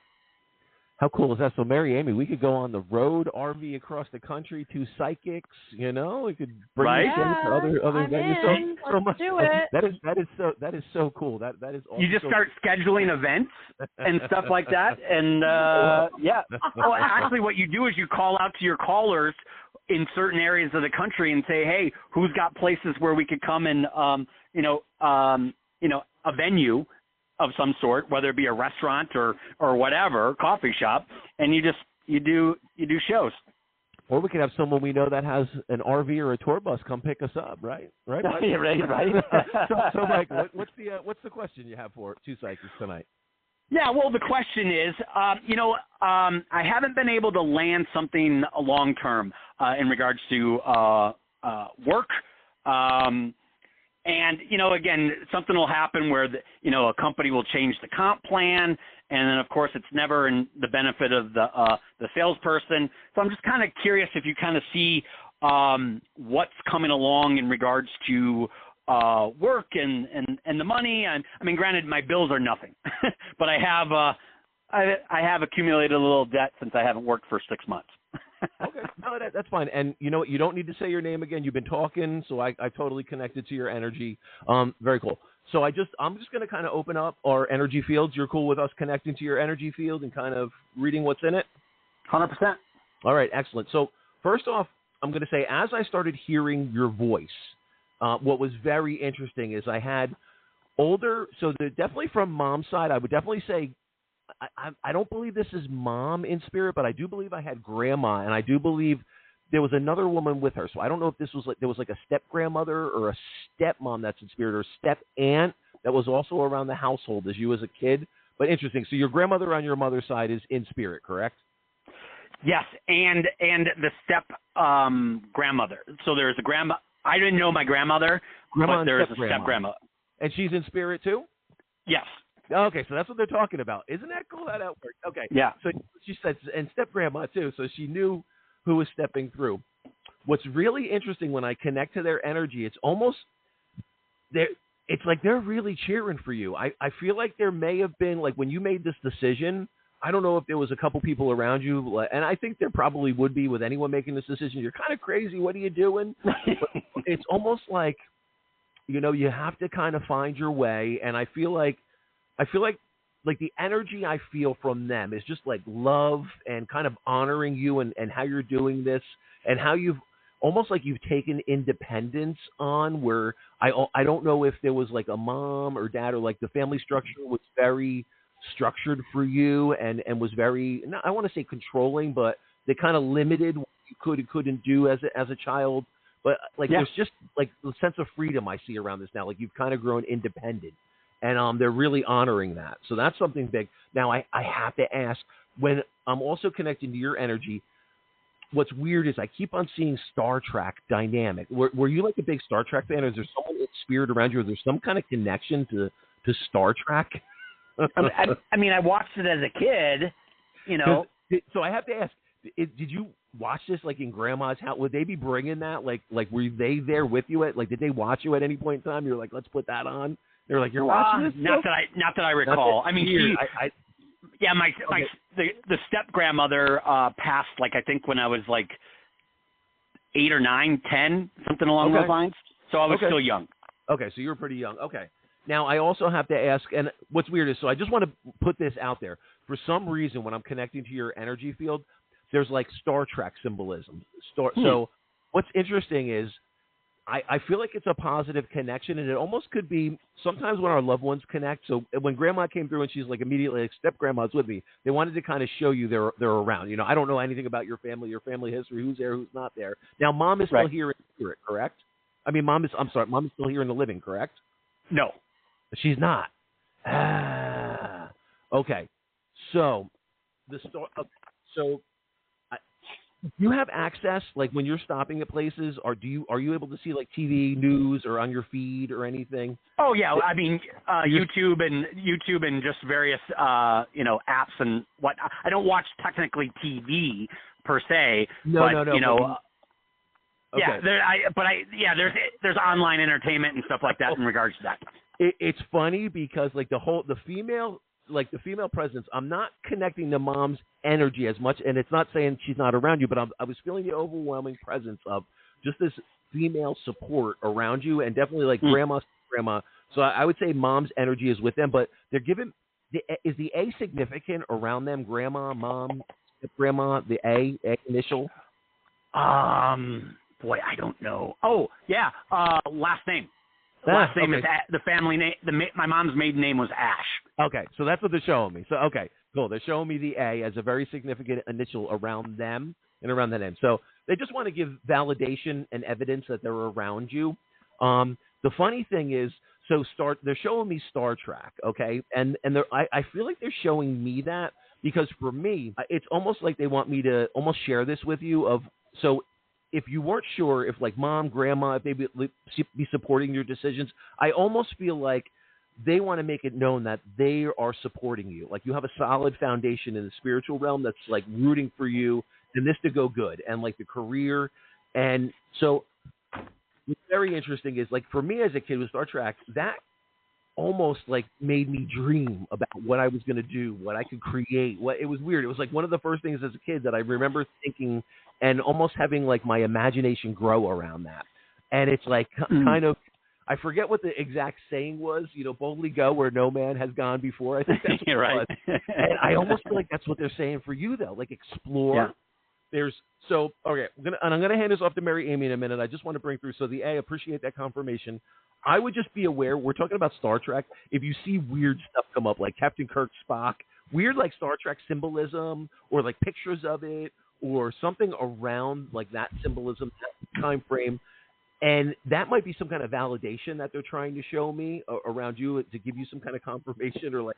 How cool is that? So, Mary Amy, we could go on the road, RV across the country, 2 psychics. You know, we could bring Right? you to other I'm venues. in. So Let's do it. That is so cool. That is awesome. You just start scheduling events and stuff like that, and yeah. Well, actually, what you do is you call out to your callers in certain areas of the country and say, "Hey, who's got places where we could come and a venue of some sort, whether it be a restaurant or whatever, coffee shop, and you do shows." Or we could have someone we know that has an RV or a tour bus come pick us up, right? Right, Mike? Yeah, right. so Mike, what's the question you have for 2 psychics tonight? Yeah, well, the question is, I haven't been able to land something long term in regards to work. And, again, something will happen where, a company will change the comp plan. And then, of course, it's never in the benefit of the salesperson. So I'm just kind of curious if you kind of see what's coming along in regards to work and the money. And I mean, granted, my bills are nothing, but I have accumulated a little debt since I haven't worked for 6 months. Okay, no, that's fine. And you know what? You don't need to say your name again. You've been talking, so I totally connected to your energy. Very cool. So I'm just going to kind of open up our energy fields. You're cool with us connecting to your energy field and kind of reading what's in it? 100%. All right, excellent. So first off, I'm going to say, as I started hearing your voice, what was very interesting is I had older, so definitely from mom's side, I would definitely say, I don't believe this is mom in spirit, but I do believe I had grandma, and I do believe there was another woman with her. So I don't know if this was there was like a step grandmother or a stepmom that's in spirit, or a step aunt that was also around the household as you as a kid. But interesting. So your grandmother on your mother's side is in spirit, correct? Yes, and the step grandmother. So there's a grandma. I didn't know my grandmother, but there's a step grandma. And she's in spirit too? Yes. Okay, so that's what they're talking about. Isn't that cool how that worked? Okay. Yeah. So she said, and step grandma too, so she knew who was stepping through. What's really interesting when I connect to their energy, it's almost it's like they're really cheering for you. I feel like there may have been, like, when you made this decision, I don't know if there was a couple people around you, and I think there probably would be with anyone making this decision. You're kind of crazy. What are you doing? But it's almost like, you have to kind of find your way, and I feel like the energy I feel from them is just like love and kind of honoring you and how you're doing this, and how you've almost like you've taken independence on, where I don't know if there was like a mom or dad, or like the family structure was very structured for you and was very, I want to say controlling, but they kind of limited what you could and couldn't do as a child. But like, There's just like the sense of freedom I see around this now. Like, you've kind of grown independent. And they're really honoring that. So that's something big. Now, I have to ask, when I'm also connecting to your energy, what's weird is I keep on seeing Star Trek dynamic. Were you like a big Star Trek fan? Or is there someone in spirit around you? Is there some kind of connection to Star Trek? I mean, I watched it as a kid, So I have to ask, did you watch this like in grandma's house? Would they be bringing that? Like were they there with you did they watch you at any point in time? You're like, let's put that on. They're like, you're watching this? Not that I recall. I mean, the step grandmother passed, like, I think when I was like 8 or 9, 10, something along those lines. So I was still young. Okay, so you were pretty young. Okay. Now, I also have to ask, and what's weird is, so I just want to put this out there. For some reason, when I'm connecting to your energy field, there's like Star Trek symbolism. So what's interesting is, I feel like it's a positive connection, and it almost could be sometimes when our loved ones connect. So when grandma came through and she's like immediately like, step grandma's with me, they wanted to kind of show you they're around. I don't know anything about your family history, who's there, who's not there. Now, mom is still here in spirit, correct? I mean, mom is still here in the living, correct? No. She's not. Okay. So you have access, like when you're stopping at places, are you able to see like TV news or on your feed or anything? Oh yeah, I mean YouTube and just various apps and what. I don't watch technically TV per se, No. Yeah, there's online entertainment and stuff like that in regards to that. It's funny because like the female presence, I'm not connecting to mom's energy as much, and it's not saying she's not around you, but I was feeling the overwhelming presence of just this female support around you, and definitely like grandma. So I would say mom's energy is with them, but they're given. Is the A significant around them? Grandma, mom, grandma, the A initial. Boy, I don't know. Oh, yeah. Last name. Last name is the family name. My mom's maiden name was Ash. Okay, so that's what they're showing me. So okay, cool. They're showing me the A as a very significant initial around them and around the name. So they just want to give validation and evidence that they're around you. The funny thing is, they're showing me Star Trek, okay, and I feel like they're showing me that because for me, it's almost like they want me to almost share this with you. So if you weren't sure if like mom, grandma, if they be supporting your decisions, I almost feel like they want to make it known that they are supporting you. Like you have a solid foundation in the spiritual realm that's like rooting for you and this to go good and like the career. And so what's very interesting is like for me as a kid with Star Trek, that almost like made me dream about what I was going to do, what I could create. It was weird. It was like one of the first things as a kid that I remember thinking and almost having like my imagination grow around that. And it's like kind of, I forget what the exact saying was, boldly go where no man has gone before. I think that's what right. it was. And I almost feel like that's what they're saying for you though, like explore. Yeah. I'm going to hand this off to Mary Amy in a minute. I just want to bring through. So the A, appreciate that confirmation. I would just be aware, we're talking about Star Trek. If you see weird stuff come up, like Captain Kirk, Spock, weird like Star Trek symbolism or like pictures of it or something around like that symbolism, that time frame, and that might be some kind of validation that they're trying to show me around you to give you some kind of confirmation or like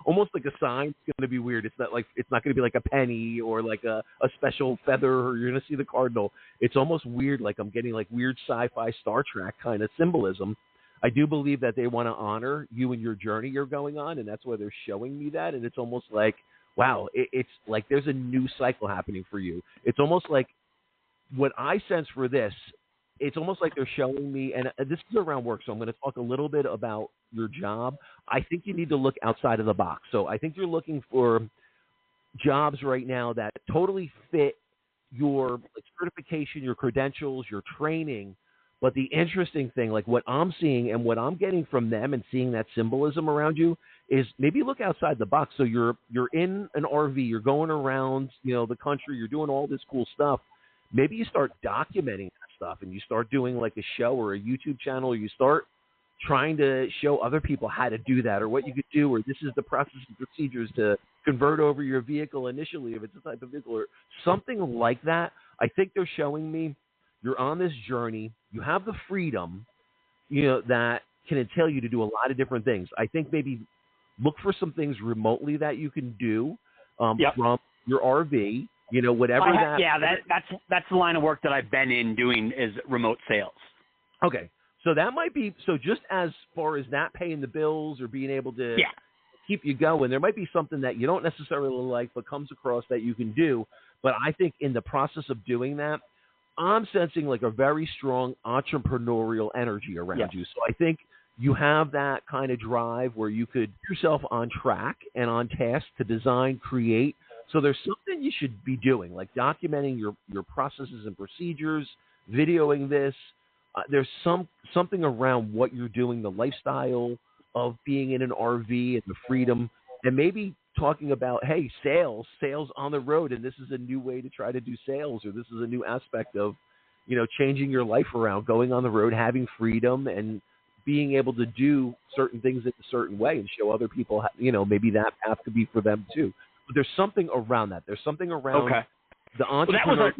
almost like a sign. It's going to be weird. It's not going to be like a penny or like a special feather or you're going to see the cardinal. It's almost weird. Like I'm getting like weird sci-fi Star Trek kind of symbolism. I do believe that they want to honor you and your journey you're going on, and that's why they're showing me that. And it's almost like, wow, it's like there's a new cycle happening for you. It's almost like what I sense for this. It's almost like they're showing me, and this is around work, so I'm going to talk a little bit about your job. I think you need to look outside of the box. So I think you're looking for jobs right now that totally fit your certification, your credentials, your training. But the interesting thing, like what I'm seeing and what I'm getting from them and seeing that symbolism around you is maybe look outside the box. So you're in an RV, you're going around, the country, you're doing all this cool stuff. Maybe you start documenting that stuff and you start doing like a show or a YouTube channel, or you start trying to show other people how to do that or what you could do, or this is the process and procedures to convert over your vehicle initially if it's a type of vehicle or something like that. I think they're showing me you're on this journey. You have the freedom, that can entail you to do a lot of different things. I think maybe look for some things remotely that you can do from your RV. Whatever that. Yeah, that's the line of work that I've been in doing is remote sales. Okay, so that might be just as far as not paying the bills or being able to keep you going. There might be something that you don't necessarily like, but comes across that you can do. But I think in the process of doing that, I'm sensing like a very strong entrepreneurial energy around you. So I think you have that kind of drive where you could put yourself on track and on task to design, create. So there's something you should be doing, like documenting your processes and procedures, videoing this. There's something around what you're doing, the lifestyle of being in an RV and the freedom, and maybe talking about, hey, sales on the road, and this is a new way to try to do sales, or this is a new aspect of, changing your life around, going on the road, having freedom, and being able to do certain things in a certain way and show other people, maybe that path could be for them too. But there's something around that. There's something around the entrepreneur.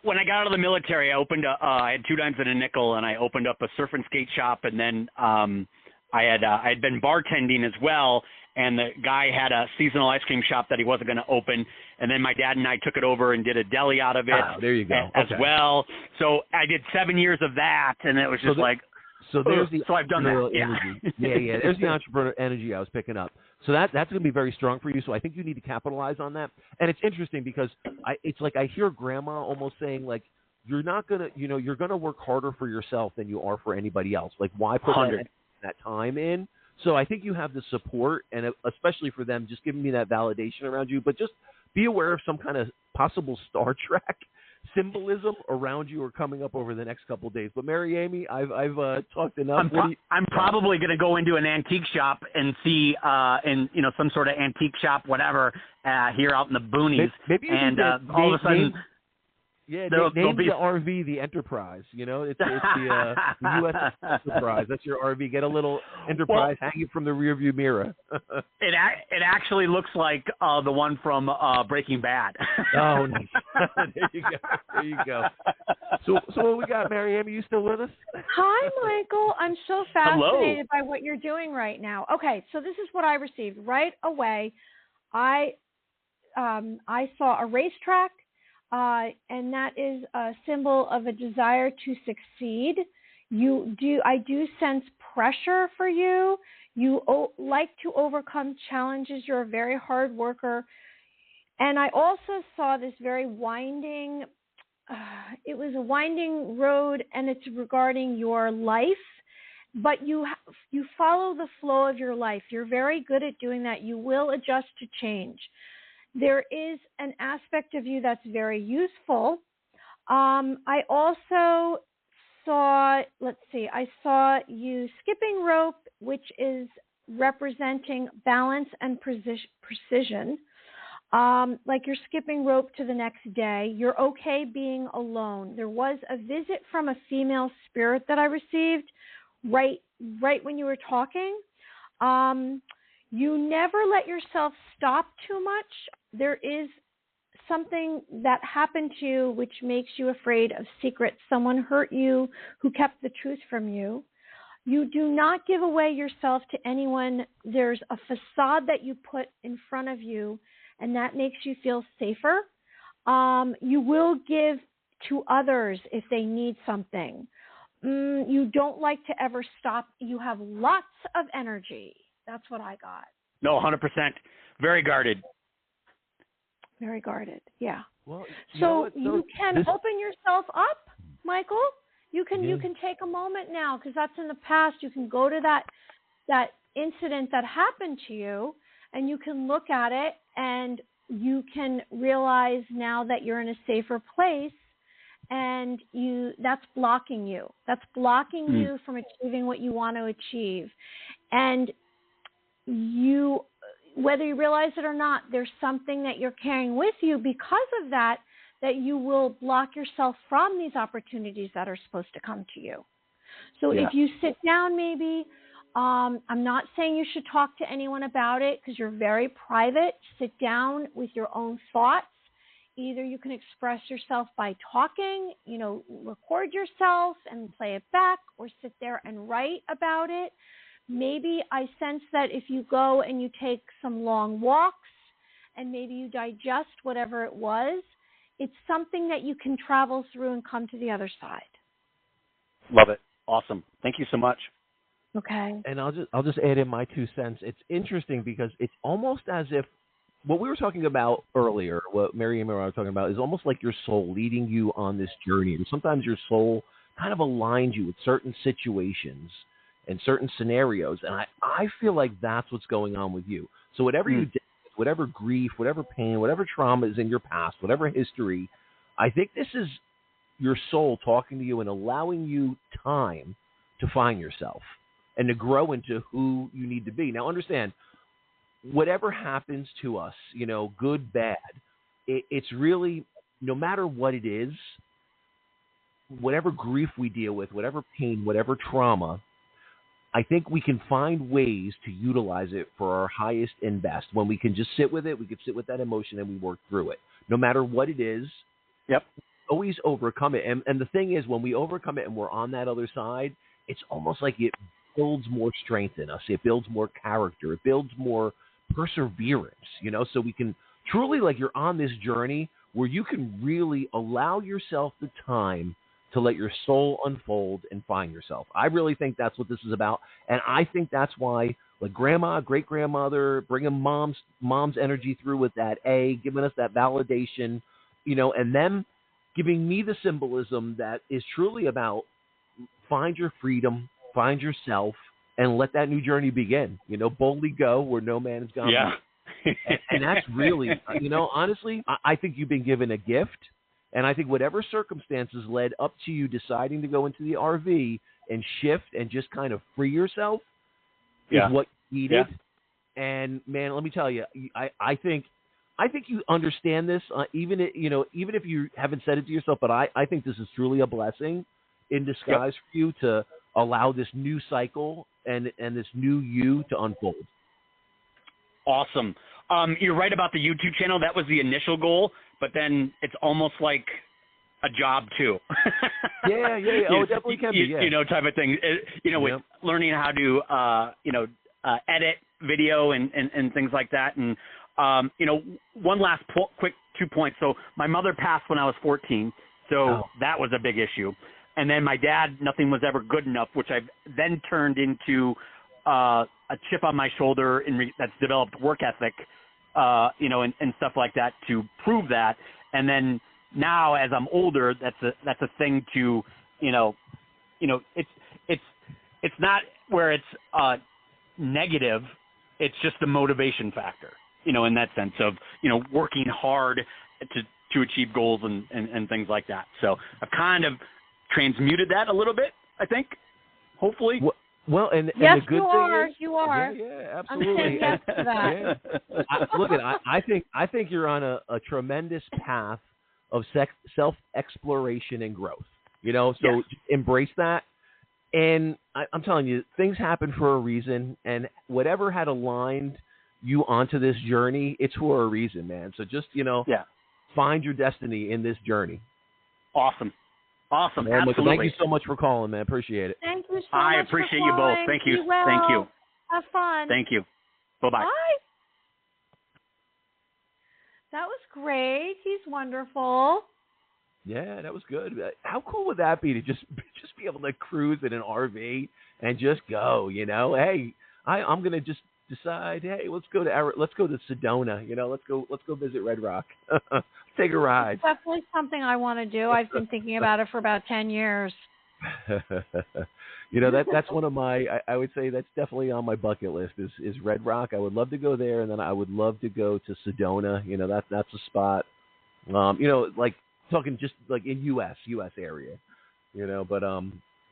When I got out of the military, I opened I had 2 dimes and a nickel, and I opened up a surf and skate shop, and then I had been bartending as well, and the guy had a seasonal ice cream shop that he wasn't going to open, and then my dad and I took it over and did a deli out of it. There you go. As well. So I did 7 years of that, and it was just So there's the I've done that. Energy. Yeah. There's the entrepreneur energy I was picking up. So that's going to be very strong for you. So I think you need to capitalize on that. And it's interesting because it's like I hear Grandma almost saying like you're not going to, you're going to work harder for yourself than you are for anybody else. Like, why put that time in? So I think you have the support, and especially for them, just giving me that validation around you. But just be aware of some kind of possible Star Trek symbolism around you or coming up over the next couple of days. But Mary Amy, I've talked enough. I'm probably going to go into an antique shop and see some sort of antique shop, whatever, here out in the boonies. Maybe all of a sudden. Name the RV the Enterprise. It's the U.S. Enterprise. That's your RV. Get a little Enterprise hanging from the rearview mirror. It actually looks like the one from Breaking Bad. Oh, nice. There you go. So what we got, Mary Amy? You still with us? Hi, Michael. I'm so fascinated by what you're doing right now. Okay, so this is what I received right away. I saw a racetrack. And that is a symbol of a desire to succeed. I do sense pressure for you. You like to overcome challenges. You're a very hard worker. And I also saw this very winding, it was a winding road, and it's regarding your life. But you follow the flow of your life. You're very good at doing that. You will adjust to change. There is an aspect of you that's very useful. I also saw you skipping rope, which is representing balance and precision. Like you're skipping rope to the next day. You're okay being alone. There was a visit from a female spirit that I received right when you were talking. You never let yourself stop too much. There is something that happened to you which makes you afraid of secrets. Someone hurt you who kept the truth from you. You do not give away yourself to anyone. There's a facade that you put in front of you, and that makes you feel safer. You will give to others if they need something. You don't like to ever stop. You have lots of energy. That's what I got. No, 100%. Very guarded. Very guarded, yeah. Well, you can open yourself up, Michael. You can take a moment now, because that's in the past. You can go to that incident that happened to you, and you can look at it, and you can realize now that you're in a safer place, and that's blocking you. That's blocking you from achieving what you want to achieve. And whether you realize it or not, there's something that you're carrying with you because of that you will block yourself from these opportunities that are supposed to come to you. So if you sit down maybe, I'm not saying you should talk to anyone about it because you're very private. Sit down with your own thoughts. Either you can express yourself by talking, record yourself and play it back, or sit there and write about it. Maybe I sense that if you go and you take some long walks and maybe you digest whatever it was, it's something that you can travel through and come to the other side. Love it. Awesome. Thank you so much. Okay. And I'll just add in my 2 cents. It's interesting because it's almost as if what we were talking about earlier, what Mary and I were talking about, is almost like your soul leading you on this journey. And sometimes your soul kind of aligns you with certain situations and certain scenarios, and I feel like that's what's going on with you. So whatever you did, whatever grief, whatever pain, whatever trauma is in your past, whatever history, I think this is your soul talking to you and allowing you time to find yourself and to grow into who you need to be. Now understand, whatever happens to us, good, bad, it's really, no matter what it is, whatever grief we deal with, whatever pain, whatever trauma, I think we can find ways to utilize it for our highest and best. When we can just sit with it, we can sit with that emotion and we work through it. No matter what it is, always overcome it. And the thing is, when we overcome it and we're on that other side, it's almost like it builds more strength in us. It builds more character. It builds more perseverance, so we can truly, like, you're on this journey where you can really allow yourself the time to let your soul unfold and find yourself. I really think that's what this is about. And I think that's why, like, grandma, great-grandmother, bringing mom's energy through with that giving us that validation, and them giving me the symbolism that is truly about find your freedom, find yourself, and let that new journey begin. Boldly go where no man has gone. Yeah. And that's really, honestly, I think you've been given a gift. And I think whatever circumstances led up to you deciding to go into the RV and shift and just kind of free yourself is what you needed. Yeah. And man, let me tell you, I think you understand this, even if you haven't said it to yourself. But I think this is truly a blessing in disguise for you to allow this new cycle and this new you to unfold. Awesome. You're right about the YouTube channel. That was the initial goal, but then it's almost like a job too. Yeah. Oh, it definitely can be. Yeah. Type of thing. With learning how to, edit video and things like that. And, one last quick 2 points. So my mother passed when I was 14. So that was a big issue. And then my dad, nothing was ever good enough, which I've then turned into a chip on my shoulder that's developed work ethic, and stuff like that to prove that. And then now as I'm older, that's a thing to, it's not where it's negative. It's just a motivation factor, in that sense of, working hard to achieve goals and things like that. So I've kind of transmuted that a little bit, I think, hopefully. Well, and yes, the good thing is, you are. Yeah, absolutely. I'm saying yes to that. I think you're on a tremendous path of self-exploration and growth. So embrace that. And I'm telling you, things happen for a reason, and whatever had aligned you onto this journey, it's for a reason, man. So just find your destiny in this journey. Awesome. Man, absolutely. Thank you so much for calling, man. Appreciate it. Thank you so much. I appreciate you both. Thank you. Be well. Thank you. Have fun. Thank you. Bye-bye. Bye. That was great. He's wonderful. Yeah, that was good. How cool would that be to just be able to cruise in an RV and just go? Hey, I'm gonna just decide. Hey, let's go to Sedona. Let's go visit Red Rock. Take a ride. It's definitely something I want to do. I've been thinking about it for about 10 years. That's one of my. I would say that's definitely on my bucket list. Is Red Rock. I would love to go there, and then I would love to go to Sedona. That's a spot. Like talking just like in U.S. area. But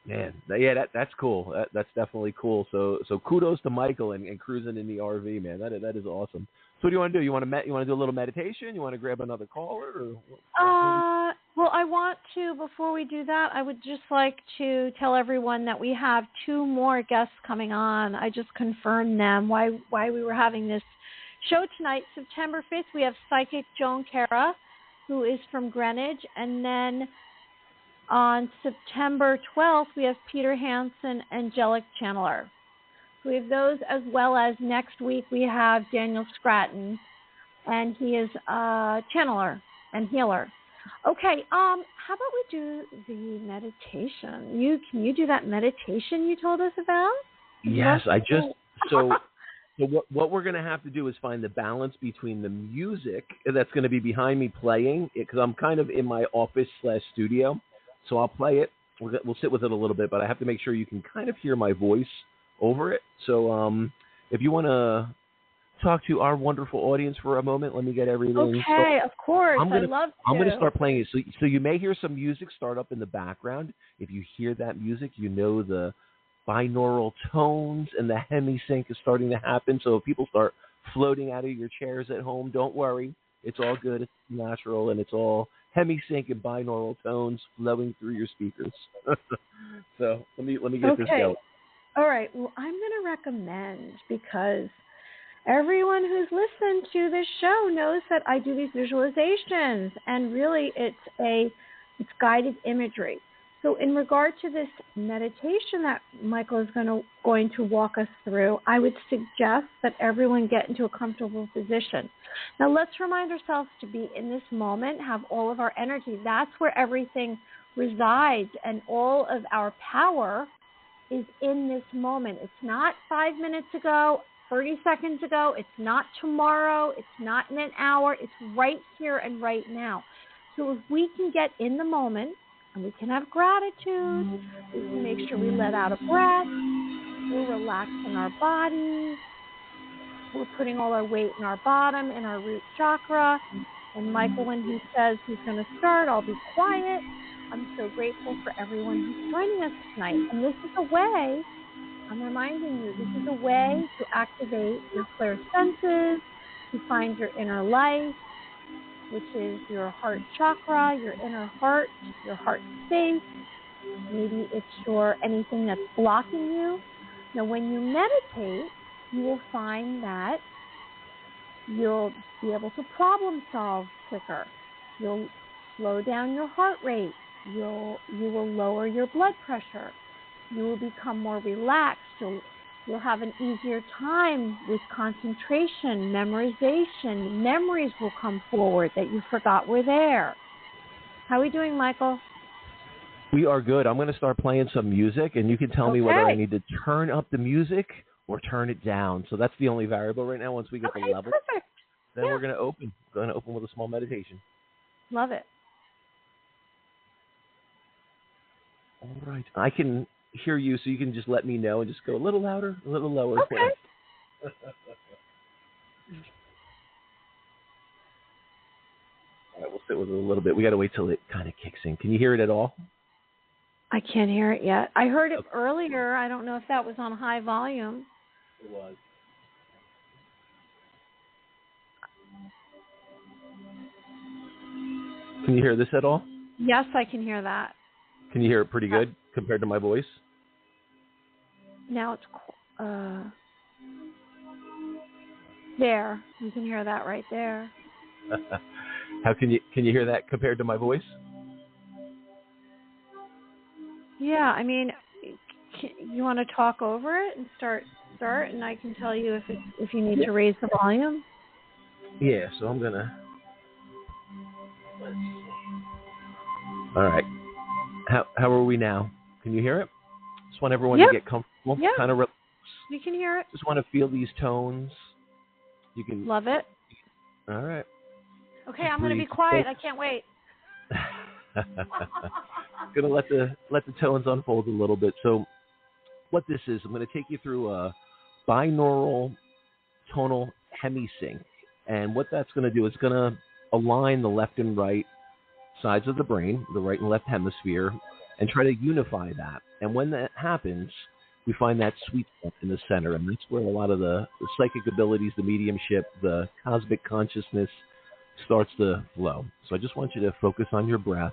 man, that's cool. That's definitely cool. So kudos to Michael and cruising in the RV, man. That is awesome. So what do you want to do? You want to do a little meditation? You want to grab another caller? Well, I want to, before we do that, I would just like to tell everyone that we have 2 more guests coming on. I just confirmed them, why we were having this show tonight. September 5th, we have Psychic Joan Cara, who is from Greenwich. And then on September 12th, we have Peter Hansen, Angelic Channeler. We have those, as well as next week we have Daniel Scratton, and he is a channeler and healer. Okay, how about we do the meditation? Can you do that meditation you told us about? Yes, so what we're going to have to do is find the balance between the music that's going to be behind me playing, because I'm kind of in my office/studio, so I'll play it. We'll sit with it a little bit, but I have to make sure you can kind of hear my voice over it. So if you want to talk to our wonderful audience for a moment, let me get everything. Okay, of course. I'm going to start playing it. So you may hear some music start up in the background. If you hear that music, the binaural tones and the hemisync is starting to happen. So if people start floating out of your chairs at home, don't worry. It's all good. It's natural, and it's all hemisync and binaural tones flowing through your speakers. So let me get this going. All right. Well, I'm going to recommend, because everyone who's listened to this show knows that I do these visualizations, and really it's guided imagery. So in regard to this meditation that Michael is going to walk us through, I would suggest that everyone get into a comfortable position. Now let's remind ourselves to be in this moment, have all of our energy. That's where everything resides, and all of our power is in this moment. It's not 5 minutes ago, 30 seconds ago. It's not tomorrow. It's not in an hour. It's right here and right now. So if we can get in the moment and we can have gratitude, we can make sure we let out a breath, we're relaxing our bodies, we're putting all our weight in our bottom, in our root chakra. And Michael, when he says he's going to start, I'll be quiet. I'm so grateful for everyone who's joining us tonight. And this is a way, I'm reminding you, this is a way to activate your clear senses, to find your inner light, which is your heart chakra, your inner heart, your heart space. Maybe it's anything that's blocking you. Now, when you meditate, you will find that you'll be able to problem solve quicker. You'll slow down your heart rate. You will lower your blood pressure. You will become more relaxed. You'll have an easier time with concentration, memorization. Memories will come forward that you forgot were there. How are we doing, Michael? We are good. I'm going to start playing some music, and you can tell me whether I need to turn up the music or turn it down. So that's the only variable right now. Once we get the level, perfect. Then we're going to open. Going to open with a small meditation. Love it. All right. I can hear you, so you can just let me know and just go a little louder, a little lower. Okay. All right, we'll sit with it a little bit. We got to wait till it kind of kicks in. Can you hear it at all? I can't hear it yet. I heard it earlier. I don't know if that was on high volume. It was. Can you hear this at all? Yes, I can hear that. Can you hear it pretty good compared to my voice? Now it's there. You can hear that right there. How can you hear that compared to my voice? Yeah, I mean, you want to talk over it and start, and I can tell you if you need to raise the volume. Yeah, so I'm gonna. Let's see. All right. How are we now? Can you hear it? Just want everyone to get comfortable. Yeah. Kind of. You can hear it. Just want to feel these tones. You can. Love it. All right. Okay, I'm going to be quiet. I can't wait. Gonna let the tones unfold a little bit. So, what this is, I'm going to take you through a binaural tonal hemisync, and what that's going to do is going to align the left and right sides of the brain, the right and left hemisphere, and try to unify that. And when that happens, we find that sweet spot in the center, and that's where a lot of the psychic abilities, the mediumship, the cosmic consciousness starts to flow. So I just want you to focus on your breath.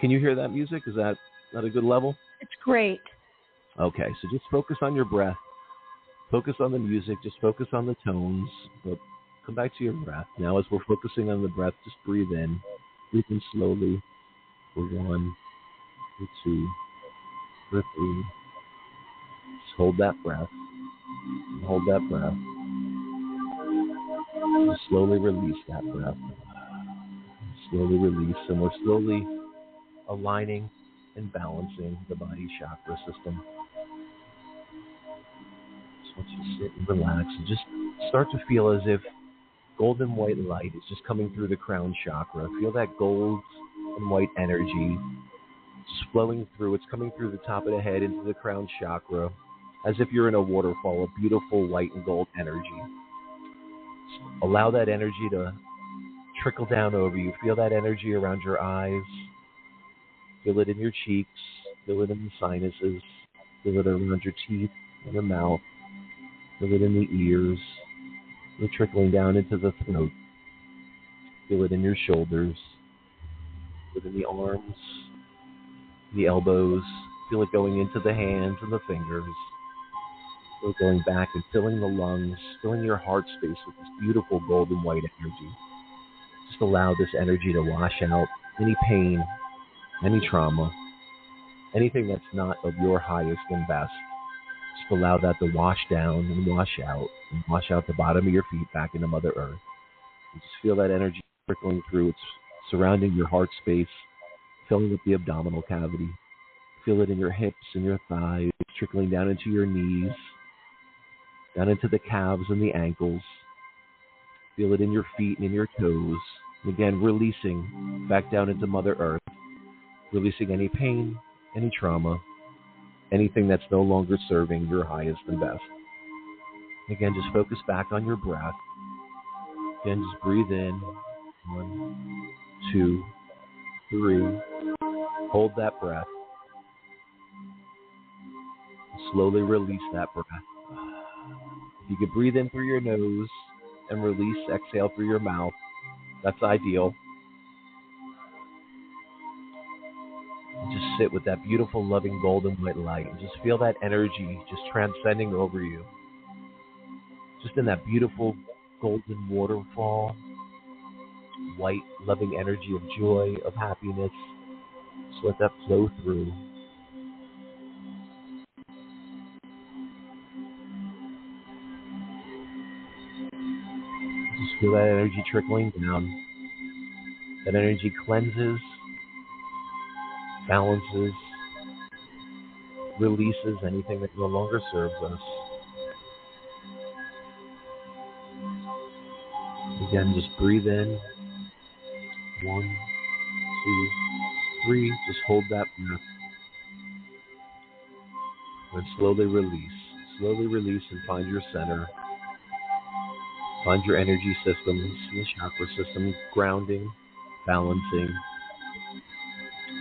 Can you hear that music? Is that at a good level? It's great. Okay, so just focus on your breath. Focus on the music. Just focus on the tones. But come back to your breath. Now as we're focusing on the breath, just breathe in. Breathe in slowly for 1, for 2, for 3. Just hold that breath. And hold that breath. And slowly release that breath. Slowly release. And we're slowly aligning and balancing the body chakra system. So once you sit and relax and just start to feel as if golden white light is just coming through the crown chakra. Feel that gold and white energy just flowing through. It's coming through the top of the head into the crown chakra as if you're in a waterfall of beautiful white and gold energy. So allow that energy to trickle down over you. Feel that energy around your eyes. Feel it in your cheeks. Feel it in the sinuses. Feel it around your teeth and your mouth. Feel it in the ears. Feel it trickling down into the throat. Feel it in your shoulders. Feel it in the arms, the elbows. Feel it going into the hands and the fingers. Feel it going back and filling the lungs, filling your heart space with this beautiful golden white energy. Just allow this energy to wash out any pain, any trauma, anything that's not of your highest and best. Just allow that to wash down and wash out the bottom of your feet back into Mother Earth. And just feel that energy trickling through. It's surrounding your heart space, filling up the abdominal cavity. Feel it in your hips and your thighs, trickling down into your knees, down into the calves and the ankles. Feel it in your feet and in your toes, Again, releasing back down into Mother Earth, releasing any pain, any trauma, anything that's no longer serving your highest and best. Again, just focus back on your breath. Again, just breathe in. 1, 2, 3. Hold that breath. Slowly release that breath. If you could breathe in through your nose and release, exhale through your mouth, that's ideal. And just sit with that beautiful, loving, golden white light and just feel that energy just transcending over you. Just in that beautiful golden waterfall, white, loving energy of joy, of happiness. Just let that flow through. Just feel that energy trickling down. That energy cleanses, balances, releases anything that no longer serves us. Again, just breathe in. 1, 2, 3. Just hold that breath. And slowly release. Slowly release and find your center. Find your energy systems, the chakra system, grounding, balancing,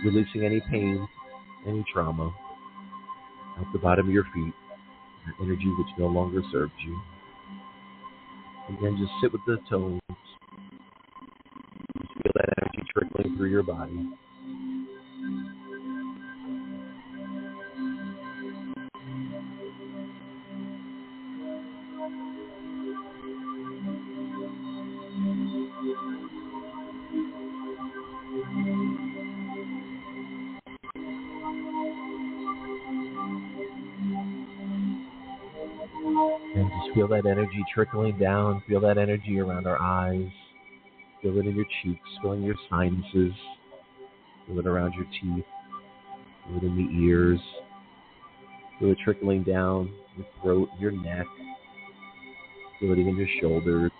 releasing any pain, any trauma out the bottom of your feet, that energy which no longer serves you. Again, just sit with the tones. Just feel that energy trickling through your body. And just feel that energy trickling down. Feel that energy around our eyes. Feel it in your cheeks, feeling your sinuses. Feel it around your teeth. Feel it in the ears. Feel it trickling down your throat, your neck. Feel it in your shoulders.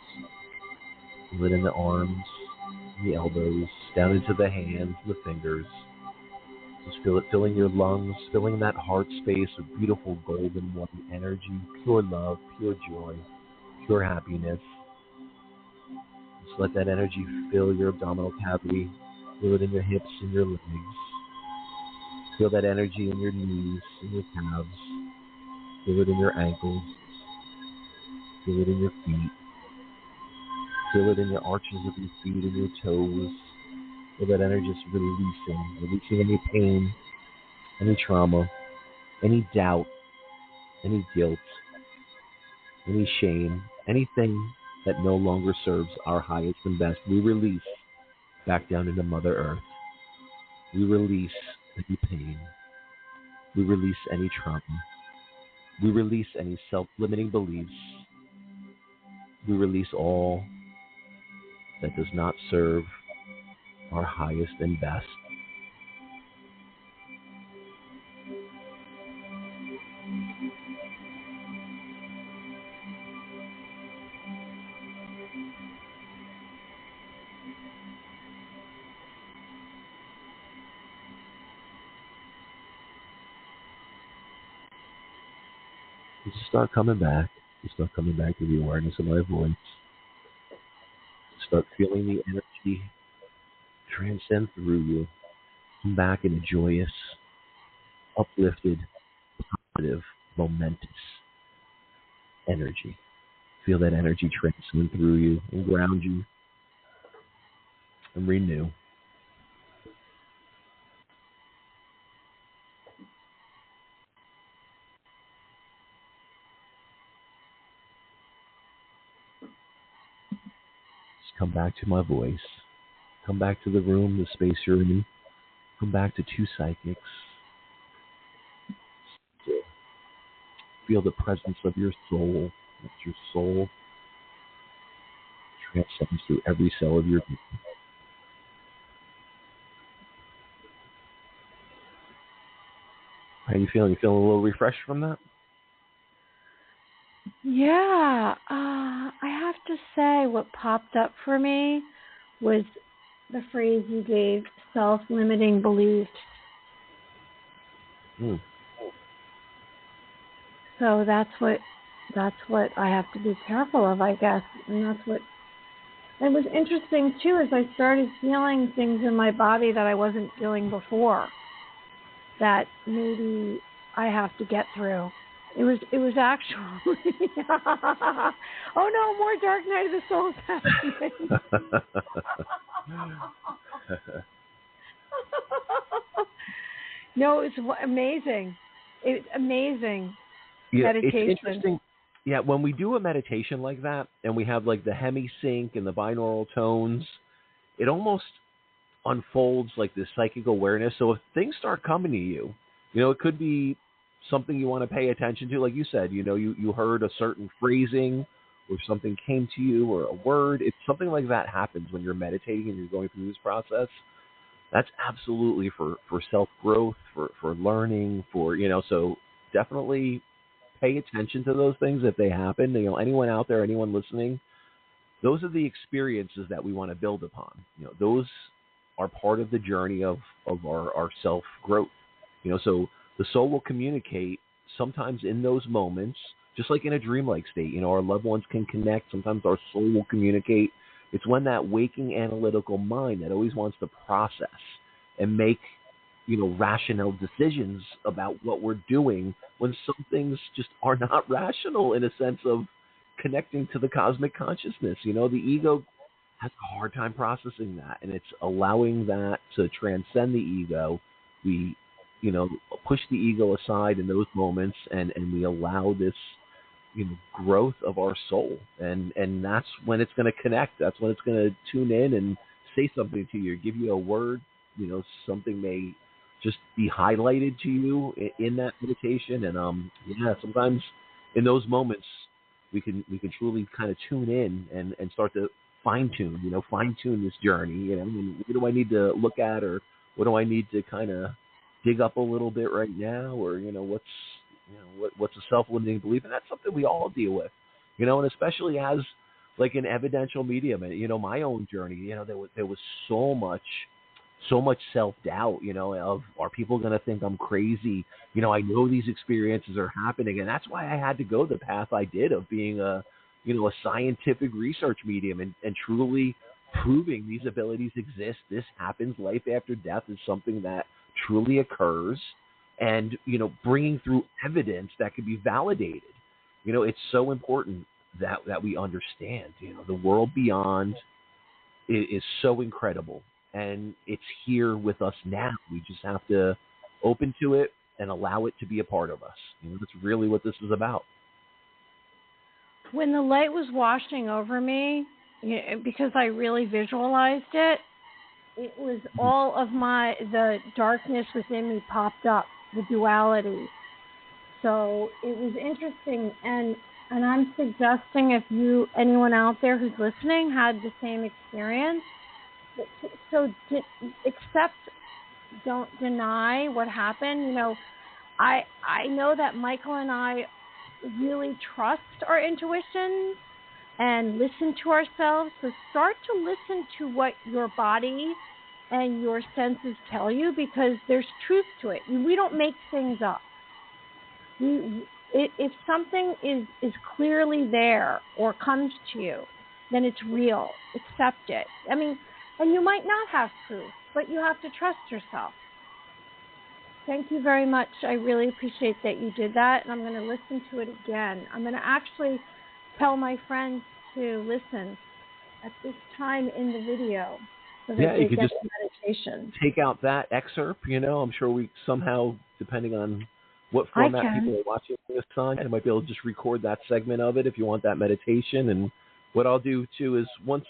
Feel it in the arms, the elbows, down into the hands, the fingers. Just feel it filling your lungs, filling that heart space with beautiful golden white energy, pure love, pure joy, pure happiness. Just let that energy fill your abdominal cavity. Feel it in your hips and your legs. Feel that energy in your knees and your calves. Feel it in your ankles. Feel it in your feet. Feel it in the arches of your feet and your toes. Feel that energy just releasing any pain, any trauma, any doubt, any guilt, any shame, anything that no longer serves our highest and best. We release back down into Mother Earth. We release any pain. We release any trauma. We release any self-limiting beliefs. We release all that does not serve our highest and best. You start coming back. You start coming back to the awareness of my voice. Start feeling the energy transcend through you. Come back in a joyous, uplifted, positive, momentous energy. Feel that energy transcend through you and ground you and renew. Just come back to my voice. Come back to the room, the space you're in. Come back to two psychics. Feel the presence of your soul. Let your soul transcends through every cell of your being. How are you feeling? You feeling a little refreshed from that? Yeah, I have to say what popped up for me was the phrase you gave, self-limiting beliefs. So that's what I have to be careful of, I guess. And that's what it was interesting too, as I started feeling things in my body that I wasn't feeling before, that maybe I have to get through. It was actually oh no, more Dark Night of the Soul happening. No, it's amazing. It's amazing. Yeah, meditation. It's interesting. Yeah, when we do a meditation like that, and we have like the hemisync and the binaural tones, it almost unfolds like this psychic awareness. So if things start coming to you, it could be something you want to pay attention to. Like you said, you heard a certain phrasing, or something came to you, or a word. If something like that happens when you're meditating and you're going through this process, that's absolutely for self-growth, for learning, so definitely pay attention to those things if they happen. Anyone out there, anyone listening, those are the experiences that we want to build upon. Those are part of the journey of our self-growth. So the soul will communicate sometimes in those moments, just like in a dreamlike state. Our loved ones can connect. Sometimes our soul will communicate. It's when that waking analytical mind that always wants to process and make, rational decisions about what we're doing, when some things just are not rational in a sense of connecting to the cosmic consciousness. The ego has a hard time processing that, and it's allowing that to transcend the ego. We, push the ego aside in those moments, and we allow this, growth of our soul, and that's when it's going to connect. That's when it's going to tune in and say something to you, give you a word. Something may just be highlighted to you in that meditation, and sometimes in those moments we can truly kind of tune in and start to fine tune this journey. And what do I need to look at, or what do I need to kind of dig up a little bit right now, or what's a self-limiting belief? And that's something we all deal with, and especially as like an evidential medium, and my own journey, there was so much self-doubt, of, are people going to think I'm crazy? I know these experiences are happening, and that's why I had to go the path I did of being a scientific research medium and truly proving these abilities exist. This happens. Life after death is something that truly occurs, and, bringing through evidence that can be validated. It's so important that we understand, the world beyond is so incredible, and it's here with us now. We just have to open to it and allow it to be a part of us. That's really what this is about. When the light was washing over me, because I really visualized it, it was all of the darkness within me popped up, the duality. So it was interesting, and I'm suggesting if anyone out there who's listening had the same experience, so accept, don't deny what happened. I know that Michael and I really trust our intuitions and listen to ourselves. So start to listen to what your body and your senses tell you, because there's truth to it. We don't make things up. If something is clearly there or comes to you, then it's real. Accept it. And you might not have proof, but you have to trust yourself. Thank you very much. I really appreciate that you did that, and I'm going to listen to it again. I'm going to actually tell my friends to listen at this time in the video, so that they get the meditation. Take out that excerpt. I'm sure we somehow, depending on what format people are watching this on, I might be able to just record that segment of it if you want that meditation. And what I'll do too is once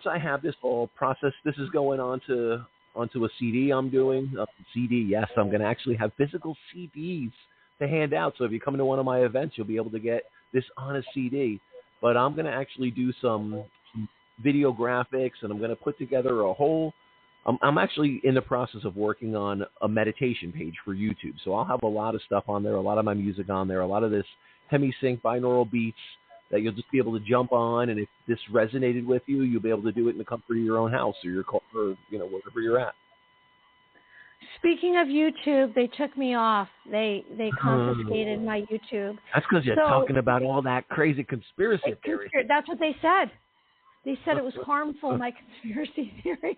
I have this all processed, this is going onto a CD I'm doing. CD, yes, I'm going to actually have physical CDs to hand out. So if you come to one of my events, you'll be able to get this on a CD. But I'm going to actually do some video graphics, and I'm going to put together a whole. I'm actually in the process of working on a meditation page for YouTube. So I'll have a lot of stuff on there, a lot of my music on there, a lot of this hemisync binaural beats that you'll just be able to jump on, and if this resonated with you, you'll be able to do it in the comfort of your own house or your car, or wherever you're at. Speaking of YouTube, they took me off. They confiscated my YouTube. That's because you're talking about all that crazy conspiracy theories. That's what they said. They said it was harmful, my conspiracy theories.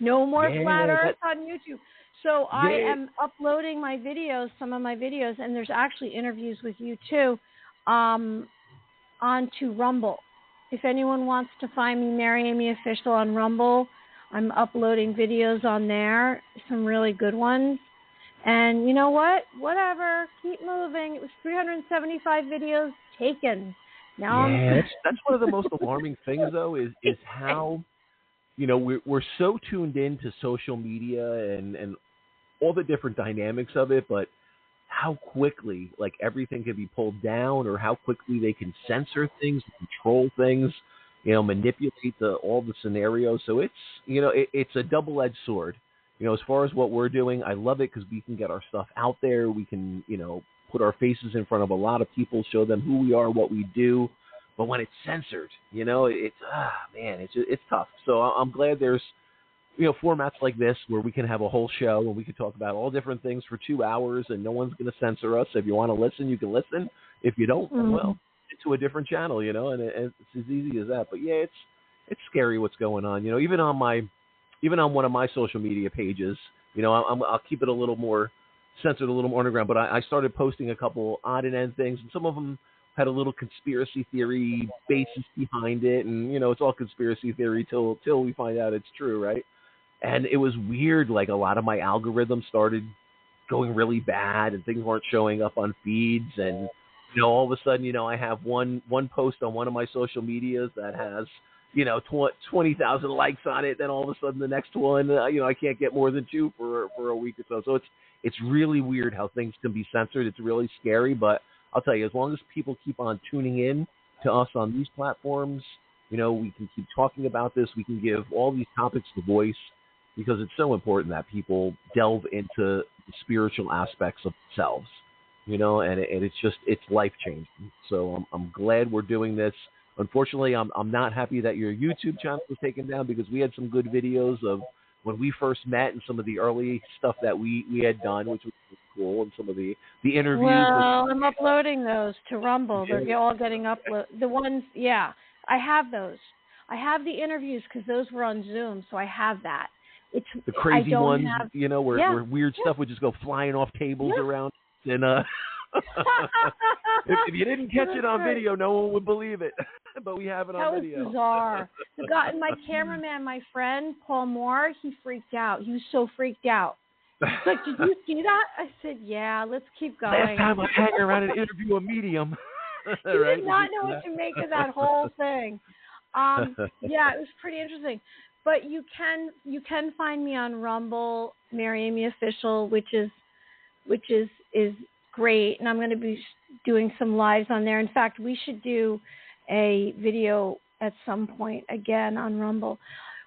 No more flat Earth on YouTube. So I am uploading my videos, some of my videos, and there's actually interviews with you too, onto Rumble. If anyone wants to find me, Mary Amy Official on Rumble, I'm uploading videos on there, some really good ones. And you know what? Whatever. Keep moving. It was 375 videos taken. Now that's one of the most alarming things, though, is how, we're so tuned into social media and all the different dynamics of it, but how quickly, like, everything can be pulled down, or how quickly they can censor things, control things, manipulate all the scenarios. So it's, it's a double-edged sword. As far as what we're doing, I love it because we can get our stuff out there. We can, put our faces in front of a lot of people, show them who we are, what we do. But when it's censored, it's tough. So I'm glad there's, formats like this where we can have a whole show and we can talk about all different things for 2 hours and no one's going to censor us. If you want to listen, you can listen. If you don't, well, to a different channel, and it's as easy as that. But yeah, it's scary what's going on. Even on one of my social media pages, I'll keep it a little more censored, a little more underground. But I started posting a couple odd and end things, and some of them had a little conspiracy theory basis behind it, and it's all conspiracy theory till we find out it's true, right? And it was weird. Like, a lot of my algorithms started going really bad, and things weren't showing up on feeds, and all of a sudden, I have one post on one of my social medias that has, 20,000 likes on it. Then all of a sudden the next one, I can't get more than 2 for a week or so. So it's really weird how things can be censored. It's really scary. But I'll tell you, as long as people keep on tuning in to us on these platforms, we can keep talking about this. We can give all these topics the voice, because it's so important that people delve into the spiritual aspects of themselves. And it's life-changing. So I'm glad we're doing this. Unfortunately, I'm not happy that your YouTube channel was taken down, because we had some good videos of when we first met and some of the early stuff that we had done, which was cool, and some of the interviews. Well, I'm uploading those to Rumble. Yeah. They're all getting uploaded. The ones, I have those. I have the interviews because those were on Zoom, so I have that. It's the crazy ones, where weird stuff would just go flying off tables around. And if you didn't catch it on video, no one would believe it. But we have it on video. That was bizarre. My cameraman, my friend, Paul Moore, he freaked out. He was so freaked out. He's like, did you see that? I said, yeah, let's keep going. Last time I hang around and interview a medium. He did not know what to make of that whole thing. It was pretty interesting. But you can find me on Rumble, Mary Amy Official, which is great, and I'm going to be doing some lives on there. In fact, we should do a video at some point again on Rumble.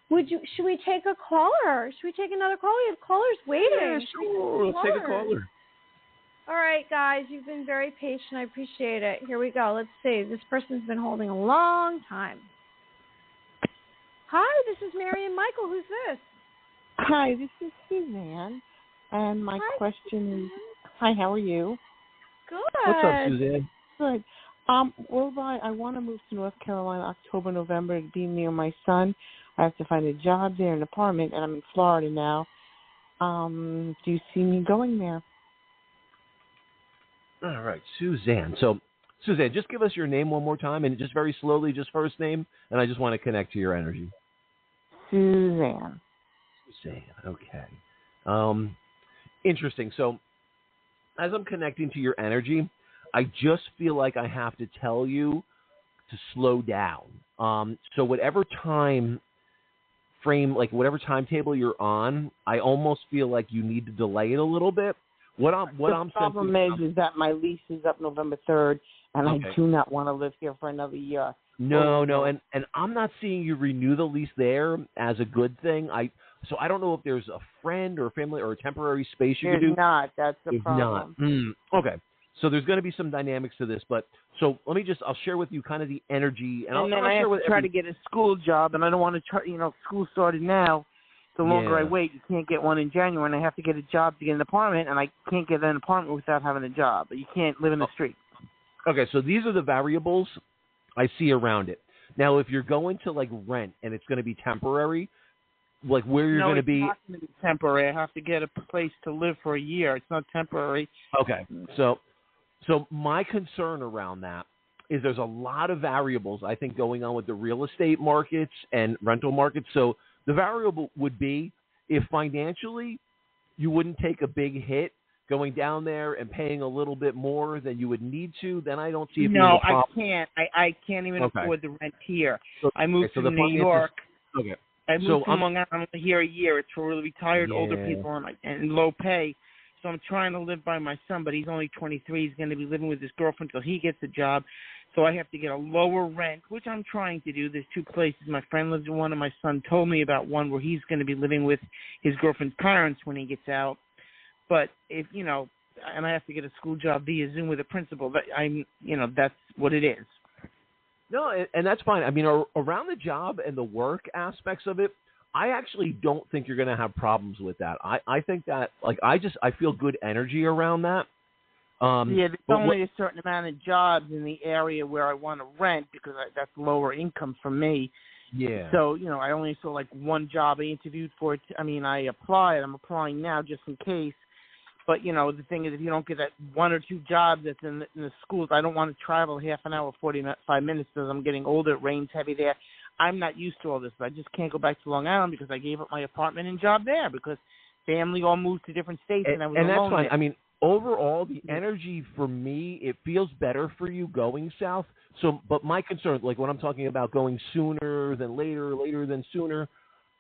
Should we take a caller? Should we take another call? We have callers waiting. Yeah, sure. Let's take a caller. All right, guys, you've been very patient. I appreciate it. Here we go. Let's see. This person's been holding a long time. Hi, this is Mary and Michael. Who's this? Hi, this is Suzanne. And my question is, hi, how are you? Good. What's up, Suzanne? Good. I want to move to North Carolina October, November to be near my son. I have to find a job there, an apartment, and I'm in Florida now. Do you see me going there? All right, Suzanne. So, Suzanne, just give us your name one more time, and just very slowly, just first name, and I just want to connect to your energy. Suzanne. Suzanne, okay. Interesting. So, as I'm connecting to your energy, I just feel like I have to tell you to slow down. So whatever time frame, like whatever timetable you're on, I almost feel like you need to delay it a little bit. The problem is that my lease is up November 3rd, and I do not want to live here for another year. No, and I'm not seeing you renew the lease there as a good thing. So I don't know if there's a friend or family or a temporary space you can do. There's not. That's the problem. Not. Okay. So there's going to be some dynamics to this, but so I'll share with you kind of the energy, and then I'll I share have with to try to get a school job, and I don't want to try. School started now. The longer I wait, you can't get one in January, and I have to get a job to get an apartment, and I can't get an apartment without having a job. You can't live in the street. Okay, so these are the variables I see around it. Now, if you're going to like rent and it's going to be temporary, like where you're going to be. No, it's not going to be temporary. I have to get a place to live for a year. It's not temporary. Okay, so my concern around that is there's a lot of variables, I think, going on with the real estate markets and rental markets. So the variable would be if financially you wouldn't take a big hit going down there and paying a little bit more than you would need to, then I don't see it being a problem. I can't. I can't even afford the rent here. So, I moved to New York. Okay. I moved from Long Island. I'm here a year. It's for really retired older people and low pay. So I'm trying to live by my son, but he's only 23. He's going to be living with his girlfriend until he gets a job. So I have to get a lower rent, which I'm trying to do. There's two places. My friend lives in one, and my son told me about one where he's going to be living with his girlfriend's parents when he gets out. But if and I have to get a school job via Zoom with a principal. But that's what it is. No, and that's fine. I mean, around the job and the work aspects of it, I actually don't think you're going to have problems with that. I think that, I feel good energy around that. There's only a certain amount of jobs in the area where I want to rent because that's lower income for me. Yeah. So, I only saw one job I interviewed for. I applied. I'm applying now just in case. But, the thing is, if you don't get that one or two jobs that's in the schools, I don't want to travel half an hour, 45 minutes because I'm getting older. It rains heavy there. I'm not used to all this. But I just can't go back to Long Island because I gave up my apartment and job there because family all moved to different states and I was alone. And that's fine. There. I mean, overall, the energy for me, it feels better for you going south. So, but my concern, when I'm talking about going sooner than later, later than sooner,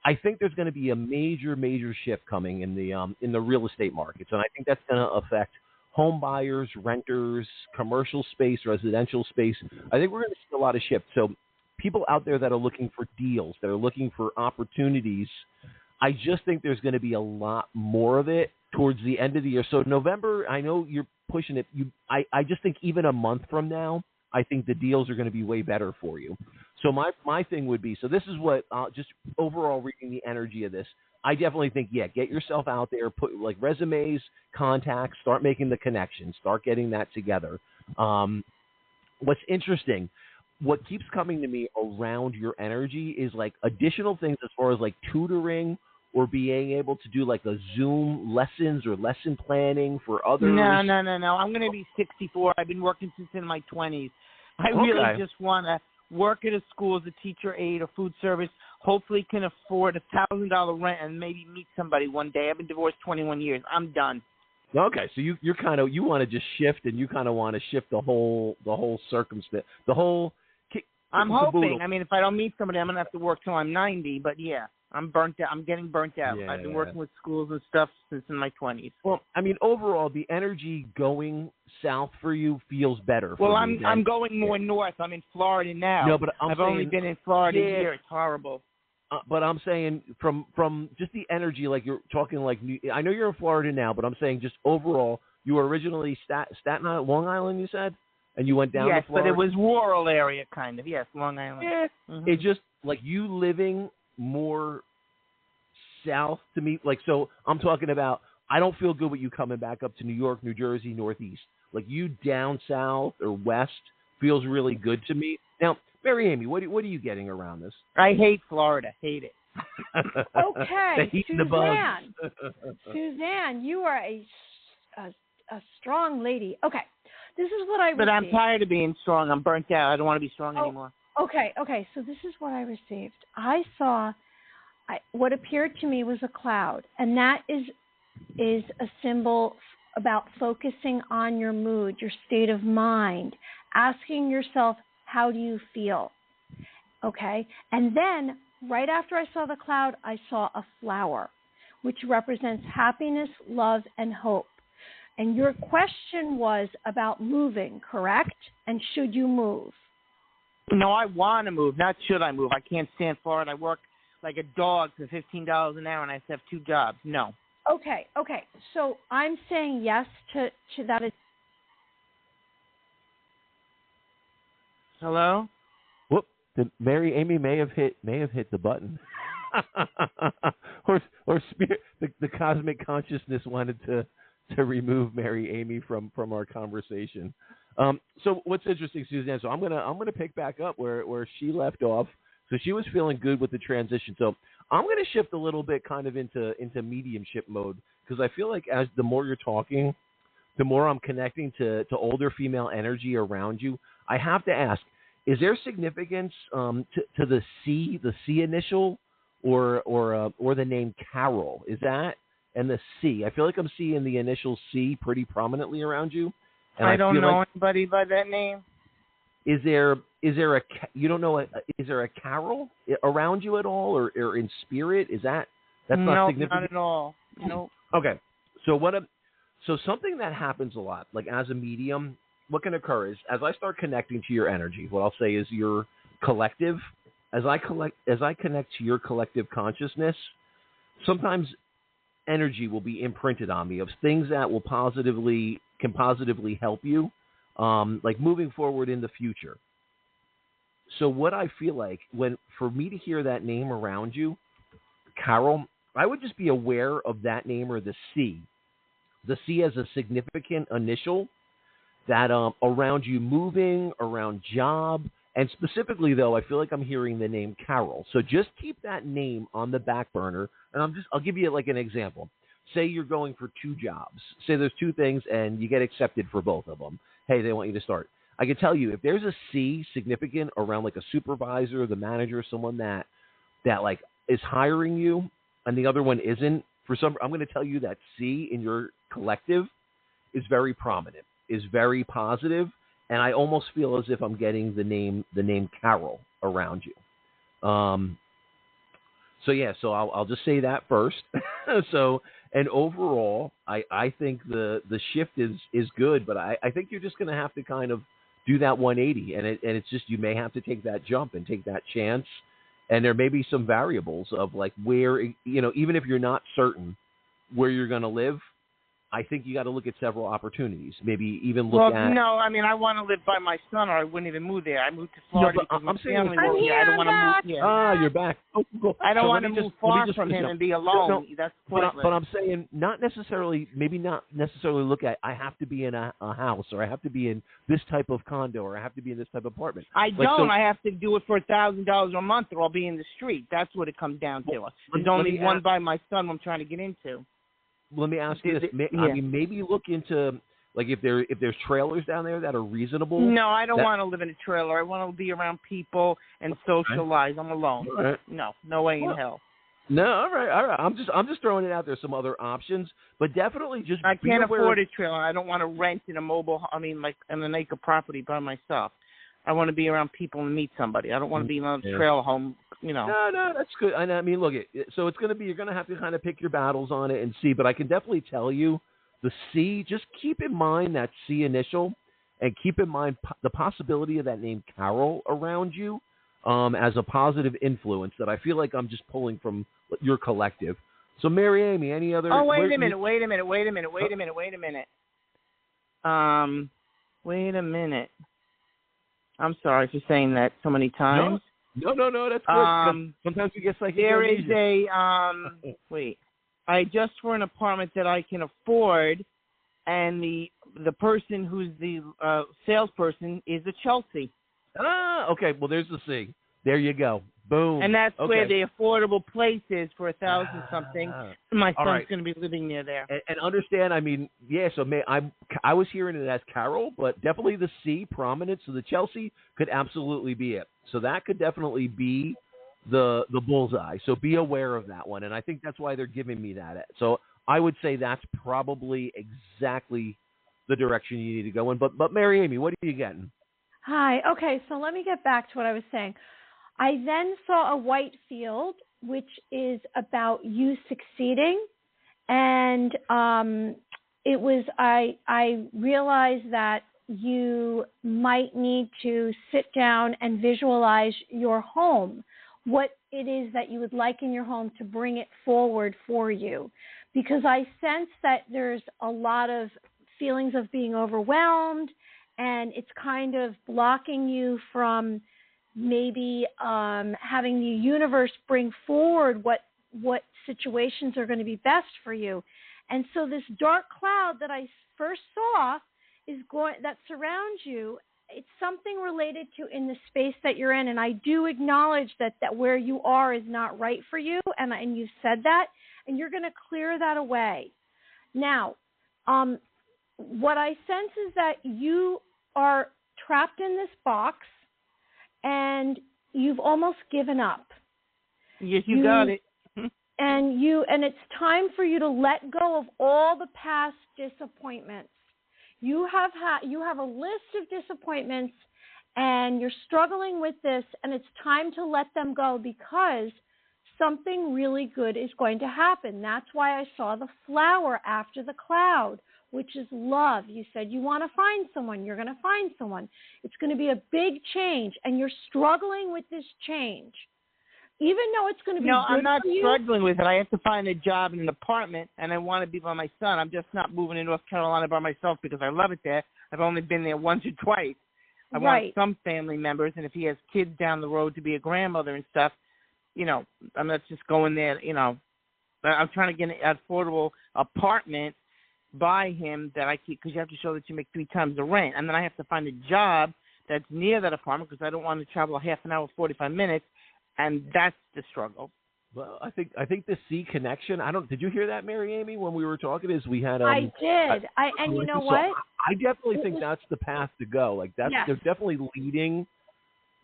I think there's going to be a major, major shift coming in the real estate markets, and I think that's going to affect home buyers, renters, commercial space, residential space. I think we're going to see a lot of shift. So, people out there that are looking for deals, that are looking for opportunities, I just think there's going to be a lot more of it towards the end of the year. So November, I know you're pushing it. I just think even a month from now, I think the deals are going to be way better for you. So my thing would be, so this is what, just overall reading the energy of this, I definitely think, get yourself out there, put resumes, contacts, start making the connections, start getting that together. What's interesting, what keeps coming to me around your energy is additional things as far as tutoring or being able to do a Zoom lessons or lesson planning for others. No. I'm going to be 64. I've been working since in my 20s. I really just want to work at a school as a teacher aide or food service, hopefully can afford $1,000 rent and maybe meet somebody one day. I've been divorced 21 years. I'm done. Okay, so you're kind of, you want to just shift, and you kind of want to shift the whole circumstance, the whole. I'm hoping. I mean, if I don't meet somebody, I'm gonna have to work till I'm 90. But I'm burnt out. I'm getting burnt out. I've been working with schools and stuff since in my 20s. Well, I mean, overall, the energy going south for you feels better. Well, I'm going more north. I'm in Florida now. No, but I've only been in Florida a year. It's horrible. But I'm saying from just the energy, you're talking I know you're in Florida now, but I'm saying just overall, you were originally Staten Island, Long Island, you said, and you went down to Florida. Yes, but it was rural area kind of. Yes, Long Island. Yeah, It just you living more south to me. So I'm talking about. I don't feel good with you coming back up to New York, New Jersey, Northeast. You down south or west feels really good to me. Now, Mary Amy, what are you getting around this? I hate Florida. Hate it. Okay, Suzanne, you are a strong lady. Okay, this is what I received. But I'm tired of being strong. I'm burnt out. I don't want to be strong anymore. Okay, so this is what I received. I saw what appeared to me was a cloud, and that is a symbol about focusing on your mood, your state of mind, asking yourself, how do you feel? Okay, and then right after I saw the cloud, I saw a flower, which represents happiness, love, and hope. And your question was about moving, correct? And should you move? No, I want to move, not should I move. I can't stand Florida. I work like a dog for $15 an hour, and I have 2 jobs. No. Okay. So I'm saying yes to that. Hello? Whoop! Mary Amy may have hit the button, or spirit. The cosmic consciousness wanted to remove Mary Amy from our conversation. So what's interesting, Suzanne? So I'm gonna pick back up where she left off. So she was feeling good with the transition. So I'm gonna shift a little bit, kind of into mediumship mode, because I feel like as the more you're talking, the more I'm connecting to older female energy around you. I have to ask: is there significance to the C initial, or the name Carol? Is that and the C? I feel like I'm seeing the initial C pretty prominently around you. And I don't know like, anybody by that name. Is there a you don't know? Is there a Carol around you at all, or in spirit? Is that's not significant? Not at all. No. Okay, so something that happens a lot, like as a medium, what can occur is as I start connecting to your energy, what I'll say is your collective. As I connect to your collective consciousness, sometimes energy will be imprinted on me of things that can positively help you, like moving forward in the future. So what I feel like for me to hear that name around you, Carol, I would just be aware of that name, or the C. The C as a significant initial that around you moving, around job, and specifically though, I feel like I'm hearing the name Carol. So just keep that name on the back burner, and I'll give you like an example. Say you're going for 2 jobs. Say there's 2 things and you get accepted for both of them. Hey, they want you to start. I can tell you if there's a C significant around like a supervisor, the manager, someone that like is hiring you, and the other one isn't, I'm going to tell you that C in your collective is very prominent, is very positive, and I almost feel as if I'm getting the name Carol around you. So I'll just say that first. So, and overall, I think the shift is good, but I think you're just going to have to kind of do that 180, and it's just, you may have to take that jump and take that chance. And there may be some variables of like where, even if you're not certain where you're going to live, I think you got to look at several opportunities. Maybe even look at. No, I mean, I want to live by my son, or I wouldn't even move there. I moved to Florida because my family lives here. I don't want to move here. Ah, you're back. Oh, cool. I don't want to move far from him and be alone. No, that's but I'm saying not necessarily look at I have to be in a house, or I have to be in this type of condo, or I have to be in this type of apartment. I have to do it for $1,000 a month, or I'll be in the street. That's what it comes down to. There's only one by my son I'm trying to get into. Let me ask you this. I mean, maybe look into, like, if there's trailers down there that are reasonable. No, I don't want to live in a trailer. I want to be around people and socialize. I'm alone. Right. No way in hell. No, all right. I'm just throwing it out there. Some other options, but definitely just. I can't afford a trailer. I don't want to rent in a like in an acre property by myself. I want to be around people and meet somebody. I don't want to be in a trailer home. No, that's good. And I mean, look, so it's going to be, you're going to have to kind of pick your battles on it and see. But I can definitely tell you, the C. Just keep in mind that C initial, and keep in mind the possibility of that name Carol around you, as a positive influence that I feel like I'm just pulling from your collective. So, Mary Amy, any other? Oh, wait a minute. Wait a minute. I'm sorry for saying that so many times. No, that's good. Sometimes we get psychic amnesia. There is a wait. I adjust for an apartment that I can afford, and the person who's the salesperson is a Chelsea. Ah, okay. Well, there's the C. There you go. Boom. And that's where the affordable place is for $1,000 something. My son's going to be living near there. And understand, I mean, yeah. So I was hearing it as Carol, but definitely the C prominent. So the Chelsea could absolutely be it. So that could definitely be the bullseye. So be aware of that one. And I think that's why they're giving me that. So I would say that's probably exactly the direction you need to go in. But Mary Amy, what are you getting? Hi. Okay, so let me get back to what I was saying. I then saw a white field, which is about you succeeding. And it was, I realized that you might need to sit down and visualize your home, what it is that you would like in your home to bring it forward for you. Because I sense that there's a lot of feelings of being overwhelmed and it's kind of blocking you from maybe having the universe bring forward what situations are going to be best for you. And so this dark cloud that I first saw that surrounds you, it's something related to in the space that you're in. And I do acknowledge that where you are is not right for you. And you said that, and you're going to clear that away. Now, what I sense is that you are trapped in this box and you've almost given up. Yes, you got it. And it's time for you to let go of all the past disappointments. You have a list of disappointments, and you're struggling with this, and it's time to let them go because something really good is going to happen. That's why I saw the flower after the cloud, which is love. You said you want to find someone. You're going to find someone. It's going to be a big change, and you're struggling with this change. Even though it's going to be No, good I'm not for you, struggling with it. I have to find a job in an apartment, and I want to be by my son. I'm just not moving to North Carolina by myself because I love it there. I've only been there once or twice. I want some family members, and if he has kids down the road to be a grandmother and stuff, I'm not just going there, I'm trying to get an affordable apartment by him that I keep, because you have to show that you make 3 times the rent. And then I have to find a job that's near that apartment because I don't want to travel half an hour, 45 minutes. And that's the struggle. Well, I think the C connection. Did you hear that, Mary Amy, when we were talking? Is we had. I did. And you know what? I definitely think that's the path to go. Like that's they're definitely leading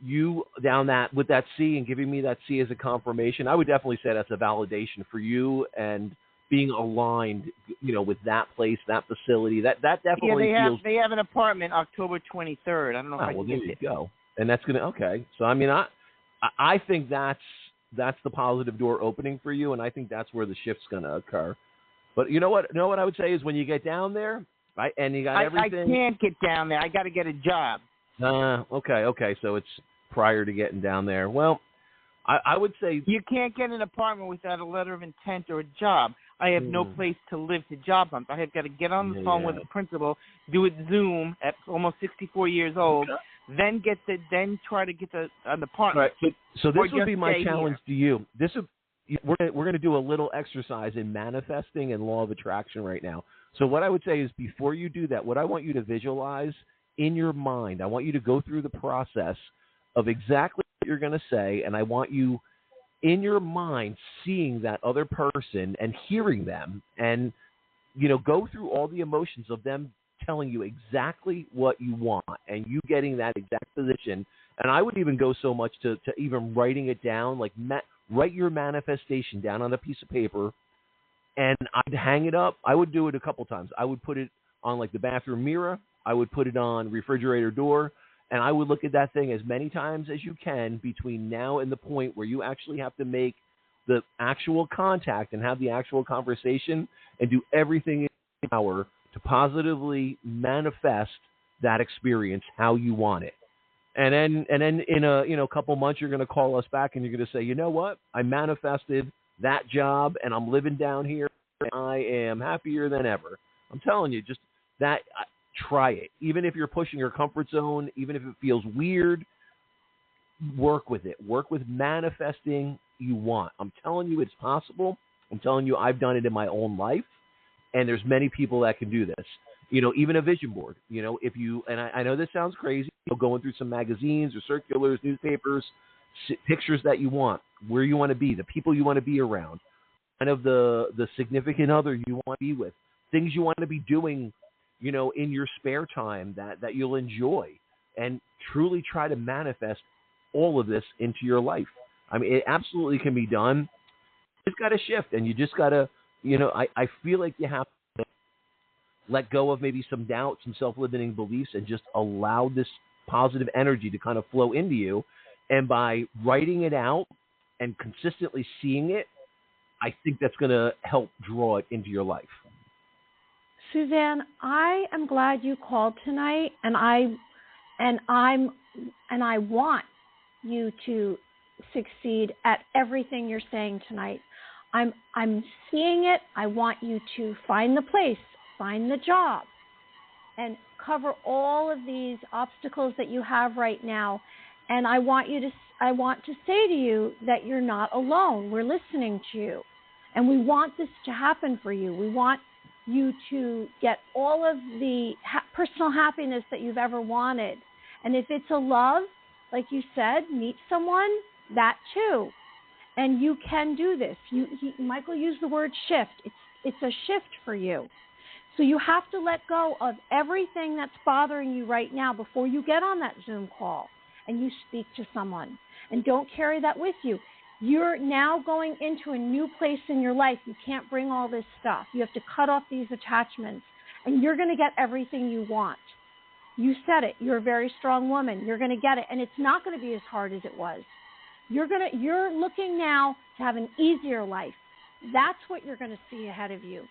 you down that with that C and giving me that C as a confirmation. I would definitely say that's a validation for you and being aligned, with that place, that facility. That definitely feels. They have an apartment October 23rd. I don't know if I can there get you it. go. And that's gonna So I mean I think that's the positive door opening for you, and I think that's where the shift's going to occur. But you know what I would say is when you get down there, right, and you got everything. I can't get down there. I got to get a job. Okay. So it's prior to getting down there. Well, I would say you can't get an apartment without a letter of intent or a job. I have no place to live to job hunt. I have got to get on the phone with the principal, do it Zoom at almost 64 years old. Okay. Then try to get an apartment. Right. So this would be my challenge to you. We're going to do a little exercise in manifesting and law of attraction right now. So what I would say is before you do that, what I want you to visualize in your mind, I want you to go through the process of exactly what you're going to say, and I want you in your mind seeing that other person and hearing them and, go through all the emotions of them telling you exactly what you want and you getting that exact position. And I would even go so much to even writing it down, like write your manifestation down on a piece of paper and I'd hang it up. I would do it a couple times. I would put it on like the bathroom mirror. I would put it on refrigerator door, and I would look at that thing as many times as you can between now and the point where you actually have to make the actual contact and have the actual conversation and do everything in your power to positively manifest that experience how you want it. And then in a couple months, you're going to call us back and you're going to say, you know what? I manifested that job and I'm living down here. And I am happier than ever. I'm telling you, just that, try it. Even if you're pushing your comfort zone, even if it feels weird, work with it. Work with manifesting you want. I'm telling you it's possible. I'm telling you I've done it in my own life. And there's many people that can do this, even a vision board, if you, and I know this sounds crazy, going through some magazines or circulars, newspapers, pictures that you want, where you want to be, the people you want to be around, kind of the significant other you want to be with, things you want to be doing, in your spare time that you'll enjoy, and truly try to manifest all of this into your life. I mean, it absolutely can be done. You just got to shift, and you just got to, I feel like you have to let go of maybe some doubts and self-limiting beliefs and just allow this positive energy to kind of flow into you. And by writing it out and consistently seeing it, I think that's going to help draw it into your life. Suzanne, I am glad you called tonight, and I want you to succeed at everything you're saying tonight. I'm seeing it. I want you to find the place, find the job, and cover all of these obstacles that you have right now. And I want to say to you that you're not alone. We're listening to you. And we want this to happen for you. We want you to get all of the personal happiness that you've ever wanted. And if it's a love, like you said, meet someone, that too. And you can do this. Michael used the word shift. It's a shift for you. So you have to let go of everything that's bothering you right now before you get on that Zoom call and you speak to someone. And don't carry that with you. You're now going into a new place in your life. You can't bring all this stuff. You have to cut off these attachments, and you're going to get everything you want. You said it. You're a very strong woman. You're going to get it, and it's not going to be as hard as it was. You're looking now to have an easier life. That's what you're going to see ahead of you.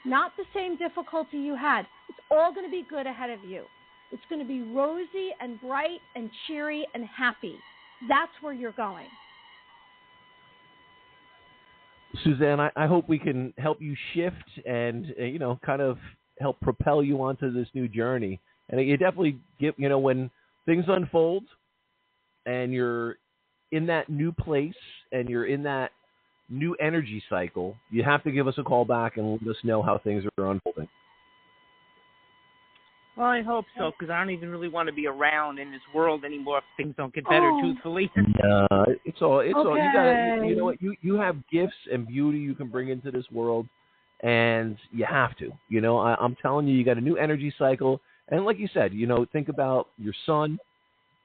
Not the same difficulty you had. It's all going to be good ahead of you. It's going to be rosy and bright and cheery and happy. That's where you're going. Suzanne, I hope we can help you shift and, kind of help propel you onto this new journey. And you definitely get, when things unfold and you're in that new place and you're in that new energy cycle, you have to give us a call back and let us know how things are unfolding. Well, I hope so, because I don't even really want to be around in this world anymore if things don't get better, truthfully. It's all. You got. You know what? You have gifts and beauty you can bring into this world, and you have to. I'm telling you, you got a new energy cycle, and like you said, think about your son,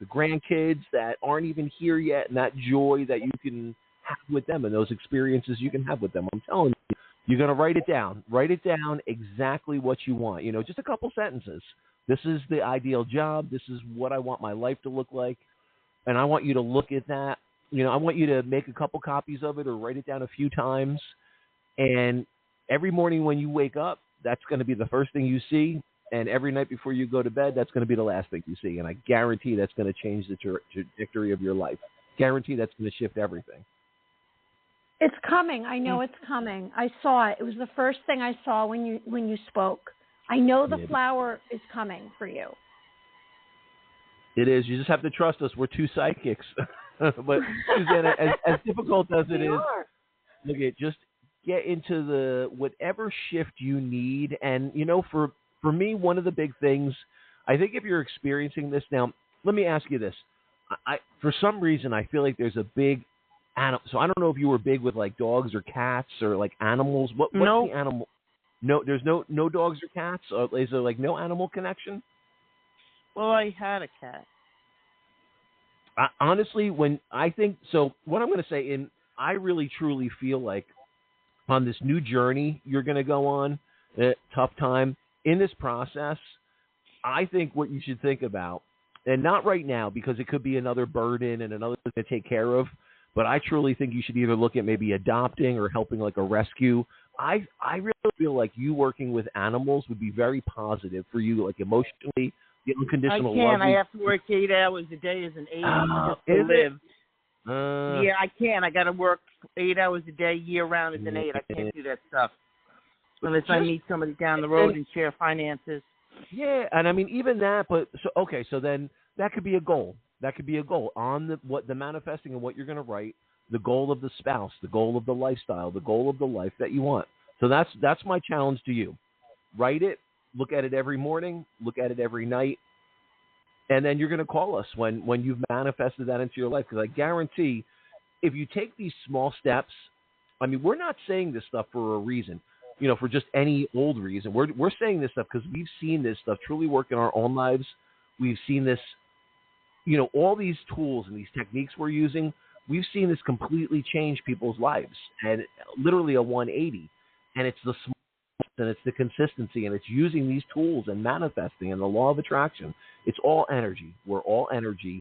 the grandkids that aren't even here yet, and that joy that you can have with them, and those experiences you can have with them. I'm telling you, you're going to write it down. Write it down exactly what you want. Just a couple sentences. This is the ideal job. This is what I want my life to look like. And I want you to look at that. I want you to make a couple copies of it or write it down a few times. And every morning when you wake up, that's going to be the first thing you see. And every night before you go to bed, that's going to be the last thing you see. And I guarantee that's going to change the trajectory of your life. Guarantee that's going to shift everything. It's coming. I know it's coming. I saw it. It was the first thing I saw when you spoke. I know the flower is coming for you. It is. You just have to trust us. We're two psychics. But Susanna, as difficult as it is, just get into the whatever shift you need. And for me, one of the big things, I think if you're experiencing this now, let me ask you this. I for some reason I feel like there's a big animal. So I don't know if you were big with like dogs or cats or like animals. What's the animal? No, there's no dogs or cats. Is there like no animal connection? Well, I had a cat. Honestly, what I'm going to say, I really truly feel like on this new journey you're going to go on, tough time in this process. I think what you should think about, and not right now because it could be another burden and another thing to take care of. But I truly think you should either look at maybe adopting or helping like a rescue. I really feel like you working with animals would be very positive for you, like emotionally, the unconditional love. I have to work 8 hours a day as an aide just to live. Yeah, I can't. I got to work 8 hours a day year round as an aide. I can't do that stuff unless I meet somebody down the road and share finances. Yeah, and I mean even that. But so then that could be a goal. That could be a goal on the manifesting and what you're going to write, the goal of the spouse, the goal of the lifestyle, the goal of the life that you want. So that's my challenge to you. Write it, look at it every morning, look at it every night, and then you're going to call us when you've manifested that into your life. Because I guarantee if you take these small steps, I mean, we're not saying this stuff for a reason, for just any old reason. We're saying this stuff because we've seen this stuff truly work in our own lives. We've seen this. All these tools and these techniques we're using, we've seen this completely change people's lives, and literally a 180. And it's the small, and it's the consistency, and it's using these tools and manifesting and the law of attraction. It's all energy. We're all energy,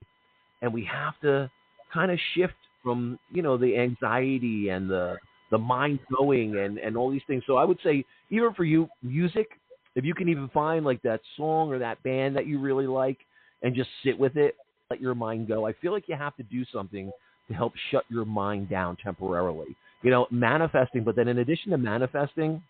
and we have to kind of shift from the anxiety and the mind going and all these things. So I would say even for you, music, if you can even find like that song or that band that you really like and just sit with it. Let your mind go. I feel like you have to do something to help shut your mind down temporarily. Manifesting, but then in addition to manifesting,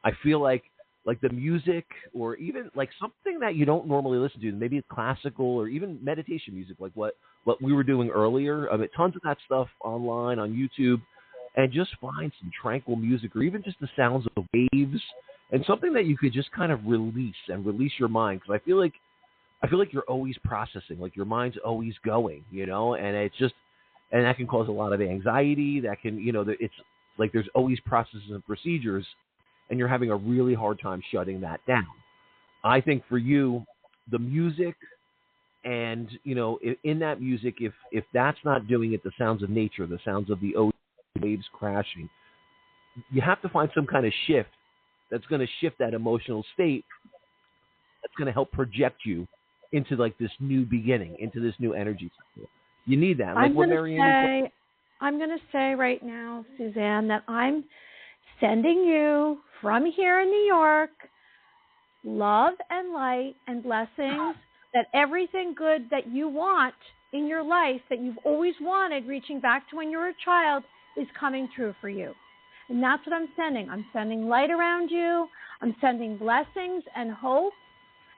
I feel like like the music, or even like something that you don't normally listen to, maybe classical or even meditation music, like what we were doing earlier. I mean, tons of that stuff online on YouTube, and just find some tranquil music, or even just the sounds of waves, and something that you could just kind of release your mind. Because I feel like you're always processing, like your mind's always going, and it's just, and that can cause a lot of anxiety. That can, it's like there's always processes and procedures, and you're having a really hard time shutting that down. I think for you, the music, and in that music, if that's not doing it, the sounds of nature, the sounds of the ocean, waves crashing, you have to find some kind of shift that's going to shift that emotional state, that's going to help project you into like this new beginning, into this new energy cycle. You need that. Like I'm going to say right now, Suzanne, that I'm sending you from here in New York love and light and blessings, that everything good that you want in your life, that you've always wanted, reaching back to when you were a child, is coming true for you. And that's what I'm sending. I'm sending light around you. I'm sending blessings and hope.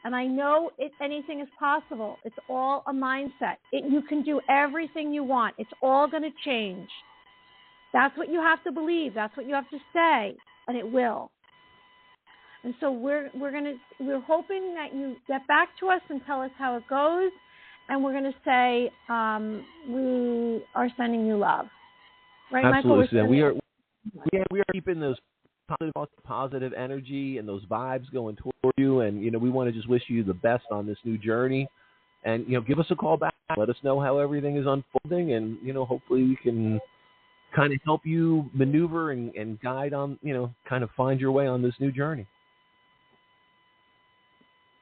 And I know anything is possible. It's all a mindset. You can do everything you want. It's all going to change. That's what you have to believe. That's what you have to say, and it will. And so we're hoping that you get back to us and tell us how it goes, and we're going to say we are sending you love. Right, absolutely, Michael? We are keeping those positive energy and those vibes going toward you, and we want to just wish you the best on this new journey. And give us a call back. Let us know how everything is unfolding, and hopefully we can kind of help you maneuver and guide on, kind of find your way on this new journey.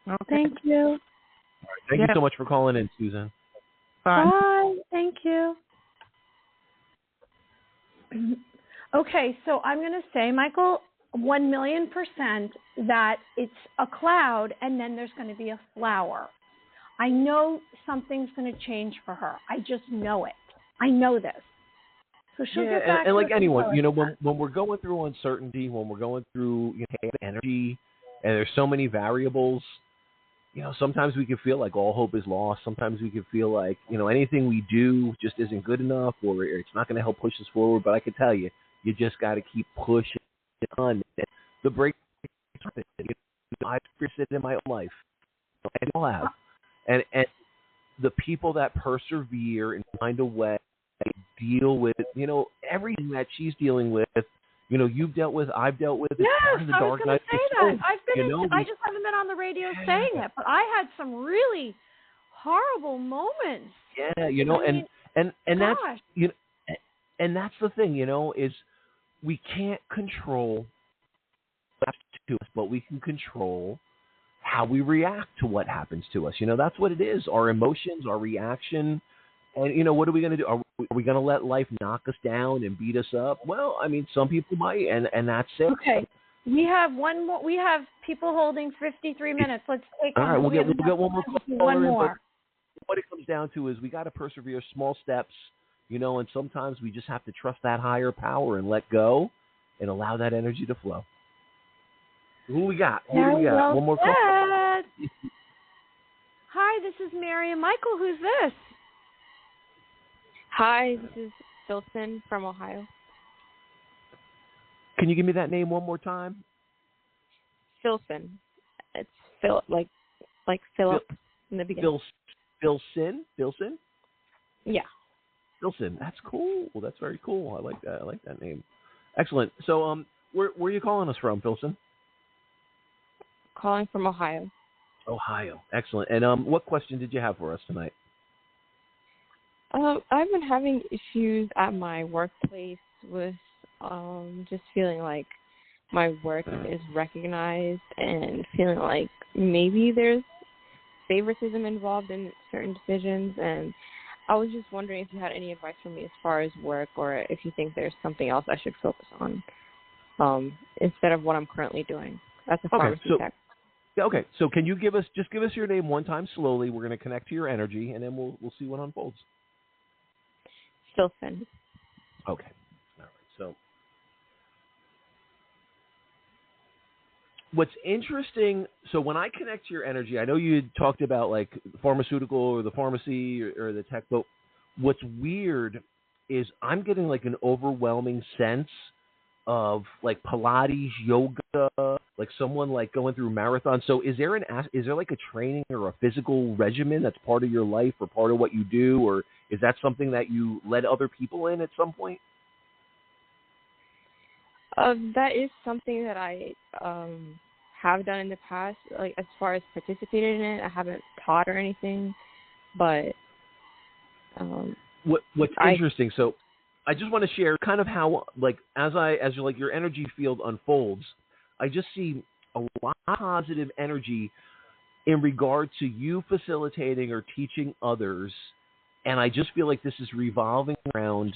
Okay. Thank you. All right. Thank you so much for calling in, Susan. Bye. Bye. Thank you. Okay, so I'm going to say, Michael, 1,000,000% that it's a cloud and then there's going to be a flower. I know something's going to change for her. I just know it. I know this. So she'll get back and like anyone, when we're going through uncertainty, when we're going through energy, and there's so many variables, sometimes we can feel like all hope is lost. Sometimes we can feel like, anything we do just isn't good enough, or it's not going to help push us forward. But I can tell you, you just got to keep pushing on. The break, I've experienced it in my own life, and all have. And the people that persevere and find a way to deal with, everything that she's dealing with, you've dealt with, I've dealt with. Yes, I was going to say that. I just haven't been on the radio saying it, but I had some really horrible moments. Yeah, and that's and that's the thing, is we can't control what's to us, but we can control how we react to what happens to us. That's what it is. Our emotions, our reaction. And, what are we going to do? Are we going to let life knock us down and beat us up? Well, I mean, some people might, and that's it. Okay. We have one more. We have people holding 53 minutes. Let's take all right, we'll get one more call. One more. What it comes down to is we got to persevere small steps, and sometimes we just have to trust that higher power and let go and allow that energy to flow. Who we got? Well one more call. Hi, this is Mary and Michael. Who's this? Hi, this is Philson from Ohio. Can you give me that name one more time? Philson. It's Philip, like Philip in the beginning. Philson? Yeah. Philson. That's cool. That's very cool. I like that. I like that name. Excellent. So, where are you calling us from, Philson? Calling from Ohio. Ohio. Excellent. And what question did you have for us tonight? I've been having issues at my workplace with just feeling like my work is recognized and feeling like maybe there's favoritism involved in certain decisions. And I was just wondering if you had any advice for me as far as work, or if you think there's something else I should focus on instead of what I'm currently doing. That's a pharmacy tech. Yeah, okay. So can you give us your name one time slowly? We're going to connect to your energy, and then we'll see what unfolds. Philson. Okay. All right. So what's interesting, so when I connect to your energy, I know you had talked about like pharmaceutical or the pharmacy or the tech, but what's weird is I'm getting like an overwhelming sense of like Pilates, yoga, like someone like going through marathons. So is there like a training or a physical regimen that's part of your life or part of what you do, or is that something that you led other people in at some point? That is something that I have done in the past. Like as far as participated in it, I haven't taught or anything, but what's interesting. So I just want to share kind of how, like, as your energy field unfolds, I just see a lot of positive energy in regard to you facilitating or teaching others, and I just feel like this is revolving around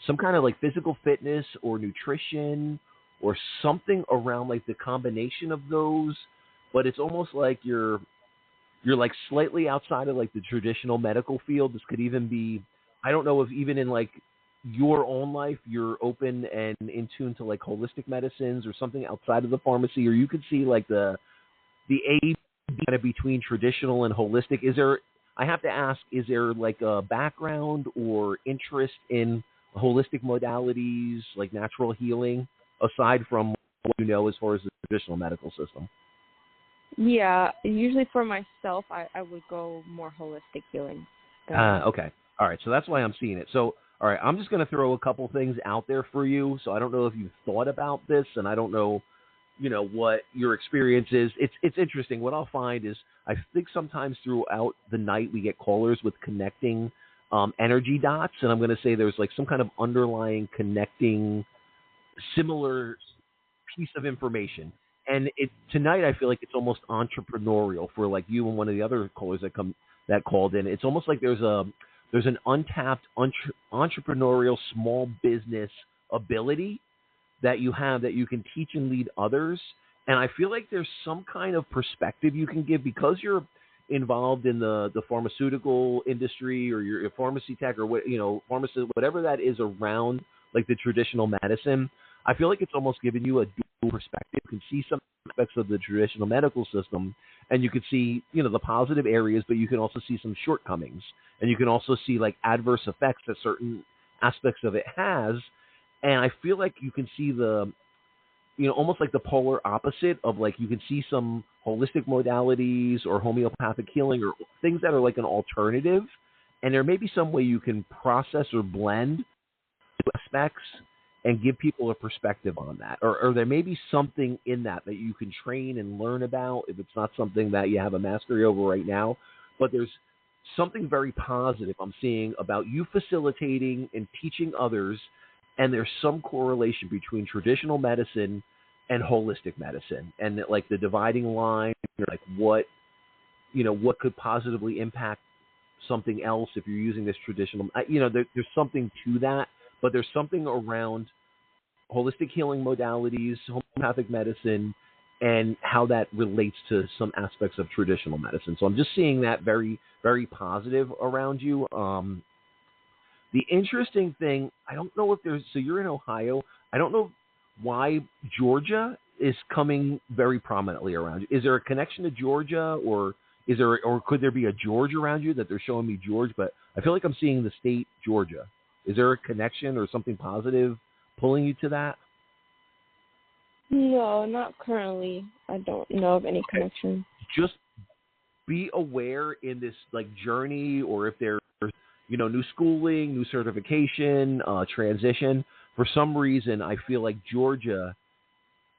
some kind of like physical fitness or nutrition or something around like the combination of those, but it's almost like you're like slightly outside of like the traditional medical field. This could even be, I don't know if even in like your own life you're open and in tune to like holistic medicines or something outside of the pharmacy, or you could see like the A kind of between traditional and holistic. I have to ask, is there like a background or interest in holistic modalities like natural healing aside from what you know as far as the traditional medical system? Yeah, usually for myself I would go more holistic healing. Okay. All right, so that's why I'm seeing it. So all right, I'm just going to throw a couple things out there for you. So I don't know if you've thought about this, and I don't know, what your experience is. It's interesting. What I'll find is I think sometimes throughout the night we get callers with connecting energy dots, and I'm going to say there's like some kind of underlying connecting similar piece of information. And tonight I feel like it's almost entrepreneurial for like you and one of the other callers that called in. It's almost like there's an untapped entrepreneurial small business ability that you have that you can teach and lead others. And I feel like there's some kind of perspective you can give because you're involved in the pharmaceutical industry or you're a pharmacy tech or what, pharmacist, whatever that is around like the traditional medicine. I feel like it's almost giving you a dual perspective. You can see some aspects of the traditional medical system and you can see, the positive areas, but you can also see some shortcomings. And you can also see like adverse effects that certain aspects of it has. And I feel like you can see the, almost like the polar opposite of like you can see some holistic modalities or homeopathic healing or things that are like an alternative. And there may be some way you can process or blend aspects and give people a perspective on that. Or there may be something in that you can train and learn about if it's not something that you have a mastery over right now. But there's something very positive I'm seeing about you facilitating and teaching others, and there's some correlation between traditional medicine and holistic medicine, and like the dividing line, like what could positively impact something else if you're using this traditional. There's something to that, but there's something around holistic healing modalities, homeopathic medicine, and how that relates to some aspects of traditional medicine. So I'm just seeing that very, very positive around you. The interesting thing, I don't know if so you're in Ohio. I don't know why Georgia is coming very prominently around you. Is there a connection to Georgia, or could there be a George around you that they're showing me George? But I feel like I'm seeing the state Georgia. Is there a connection or something positive pulling you to that? No, not currently. I don't know of any connection. Just be aware in this like journey, or if there's new schooling, new certification, transition. For some reason, I feel like Georgia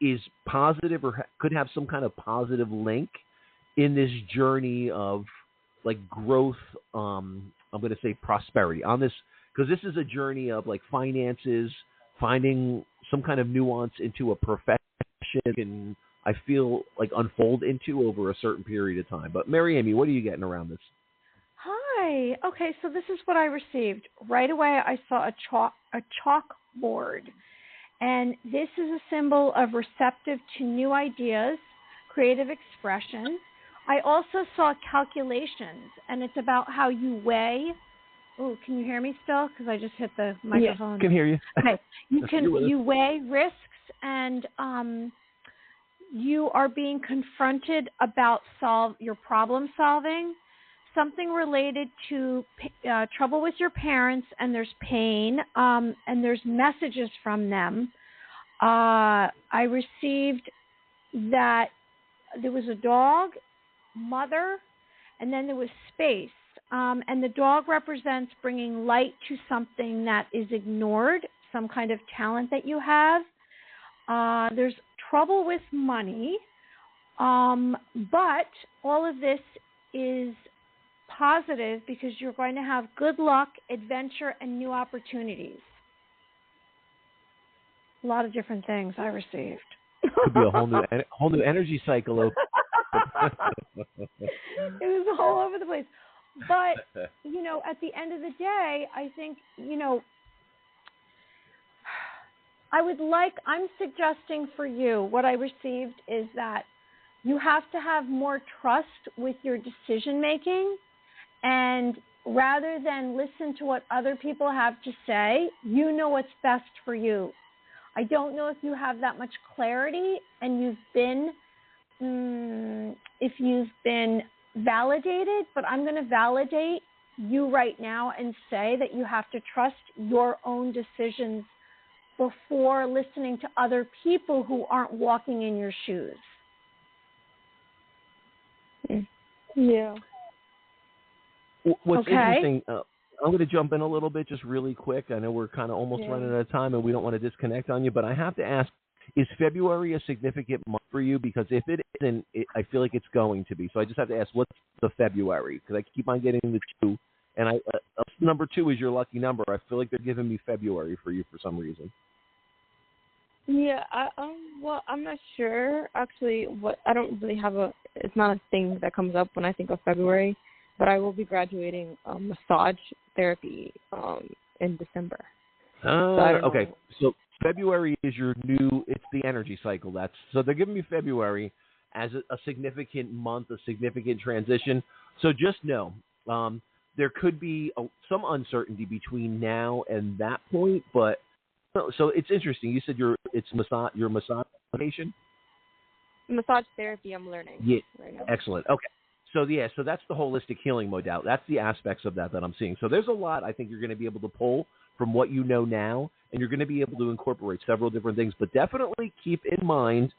is positive or could have some kind of positive link in this journey of like growth. I'm going to say prosperity on this, because this is a journey of like finances, finding some kind of nuance into a profession, and I feel like unfold into over a certain period of time. But Mary Amy, what are you getting around this? Hi. Okay, so this is what I received. Right away, I saw a chalkboard, and this is a symbol of receptive to new ideas, creative expression. I also saw calculations, and it's about how you weigh. Oh, can you hear me still? Because I just hit the microphone. Yeah, I can hear you. Okay, you weigh risks and you are being confronted about your problem solving, something related to trouble with your parents, and there's pain, and there's messages from them. I received that there was a dog, mother, and then there was space. And the dog represents bringing light to something that is ignored, some kind of talent that you have. There's trouble with money, but all of this is positive because you're going to have good luck, adventure, and new opportunities. A lot of different things I received. Could be a whole new energy cycle open. It was all over the place. But, at the end of the day, I think, I'm suggesting for you, what I received is that you have to have more trust with your decision making, and rather than listen to what other people have to say, you know what's best for you. I don't know if you have that much clarity and if you've been validated, but I'm going to validate you right now and say that you have to trust your own decisions before listening to other people who aren't walking in your shoes. Yeah. What's interesting, I'm going to jump in a little bit just really quick. I know we're kind of almost running out of time and we don't want to disconnect on you, but I have to ask, is February a significant month for you? Because if it isn't, I feel like it's going to be. So I just have to ask, what's the February? Because I keep on getting the 2, and number 2 is your lucky number. I feel like they're giving me February for you for some reason. Yeah, I'm not sure actually. I don't really have it's not a thing that comes up when I think of February, but I will be graduating massage therapy in December. Okay. So February is it's the energy cycle. So they're giving me February as a significant month, a significant transition. So just know there could be some uncertainty between now and that point, but so it's interesting. You said your massage location? Massage therapy I'm learning right now. Excellent. Okay. So that's the holistic healing modality. That's the aspects of that I'm seeing. So there's a lot I think you're going to be able to pull from what you know now, and you're going to be able to incorporate several different things. But definitely keep in mind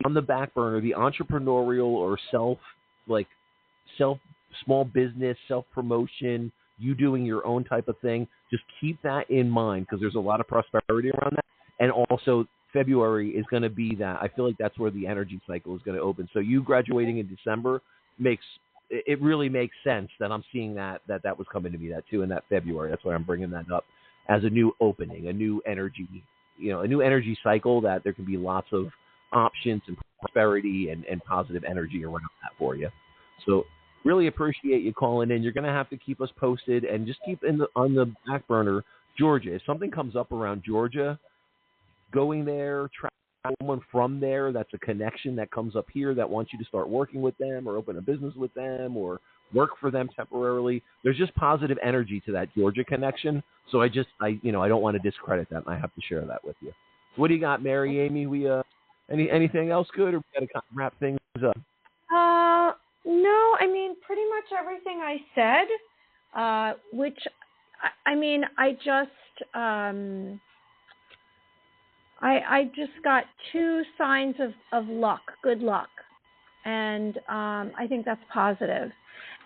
on the back burner, the entrepreneurial or small business, self-promotion, you doing your own type of thing. Just keep that in mind because there's a lot of prosperity around that. And also February is going to be that. I feel like that's where the energy cycle is going to open. So you graduating in December really makes sense that I'm seeing that was coming to me that too in that February. That's why I'm bringing that up as a new opening, a new energy, a new energy cycle that there can be lots of options and prosperity and positive energy around that for you. So really appreciate you calling in. You're going to have to keep us posted and just keep on the back burner, Georgia. If something comes up around Georgia, going there, someone from there that's a connection that comes up here that wants you to start working with them or open a business with them or work for them temporarily. There's just positive energy to that Georgia connection. So I don't want to discredit that, and I have to share that with you. So what do you got, Mary Amy? We anything else good, or we got to wrap things up? No, I mean pretty much everything I said. Which, I mean, I just got 2 signs of luck, good luck, and I think that's positive.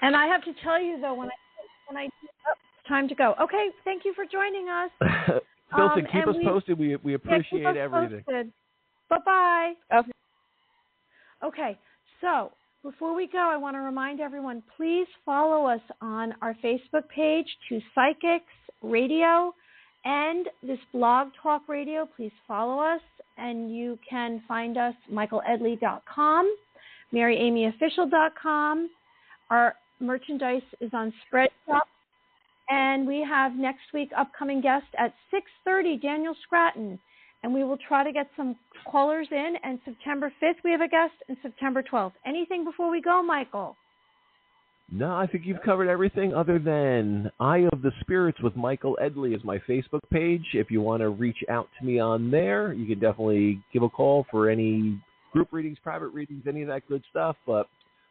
And I have to tell you though, when I it's time to go. Okay, thank you for joining us. Milton, keep us posted. We appreciate everything. Bye bye. Okay, so before we go, I want to remind everyone, please follow us on our Facebook page, Two Psychics Radio, and this Blog Talk Radio. Please follow us, and you can find us michaeledley.com, maryamyofficial.com. Our merchandise is on Spreadshop, and we have next week upcoming guest at 6:30, Daniel Scratton, and we will try to get some callers in. And September 5th, we have a guest, and September 12th. Anything before we go, Michael? No, I think you've covered everything other than Eye of the Spirits with Michael Edley is my Facebook page. If you want to reach out to me on there, you can definitely give a call for any group readings, private readings, any of that good stuff. But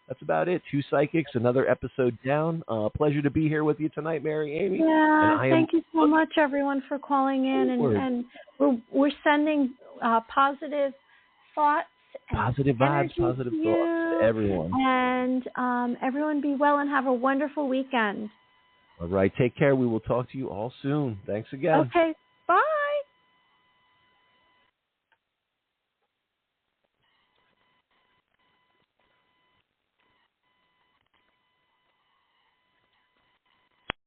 that's about it. Two Psychics, another episode down. Pleasure to be here with you tonight, Mary Amy. Yeah, thank you so much, everyone, for calling in. And we're sending positive thoughts. Positive vibes, positive thoughts to everyone. And everyone be well and have a wonderful weekend. All right. Take care. We will talk to you all soon. Thanks again. Okay.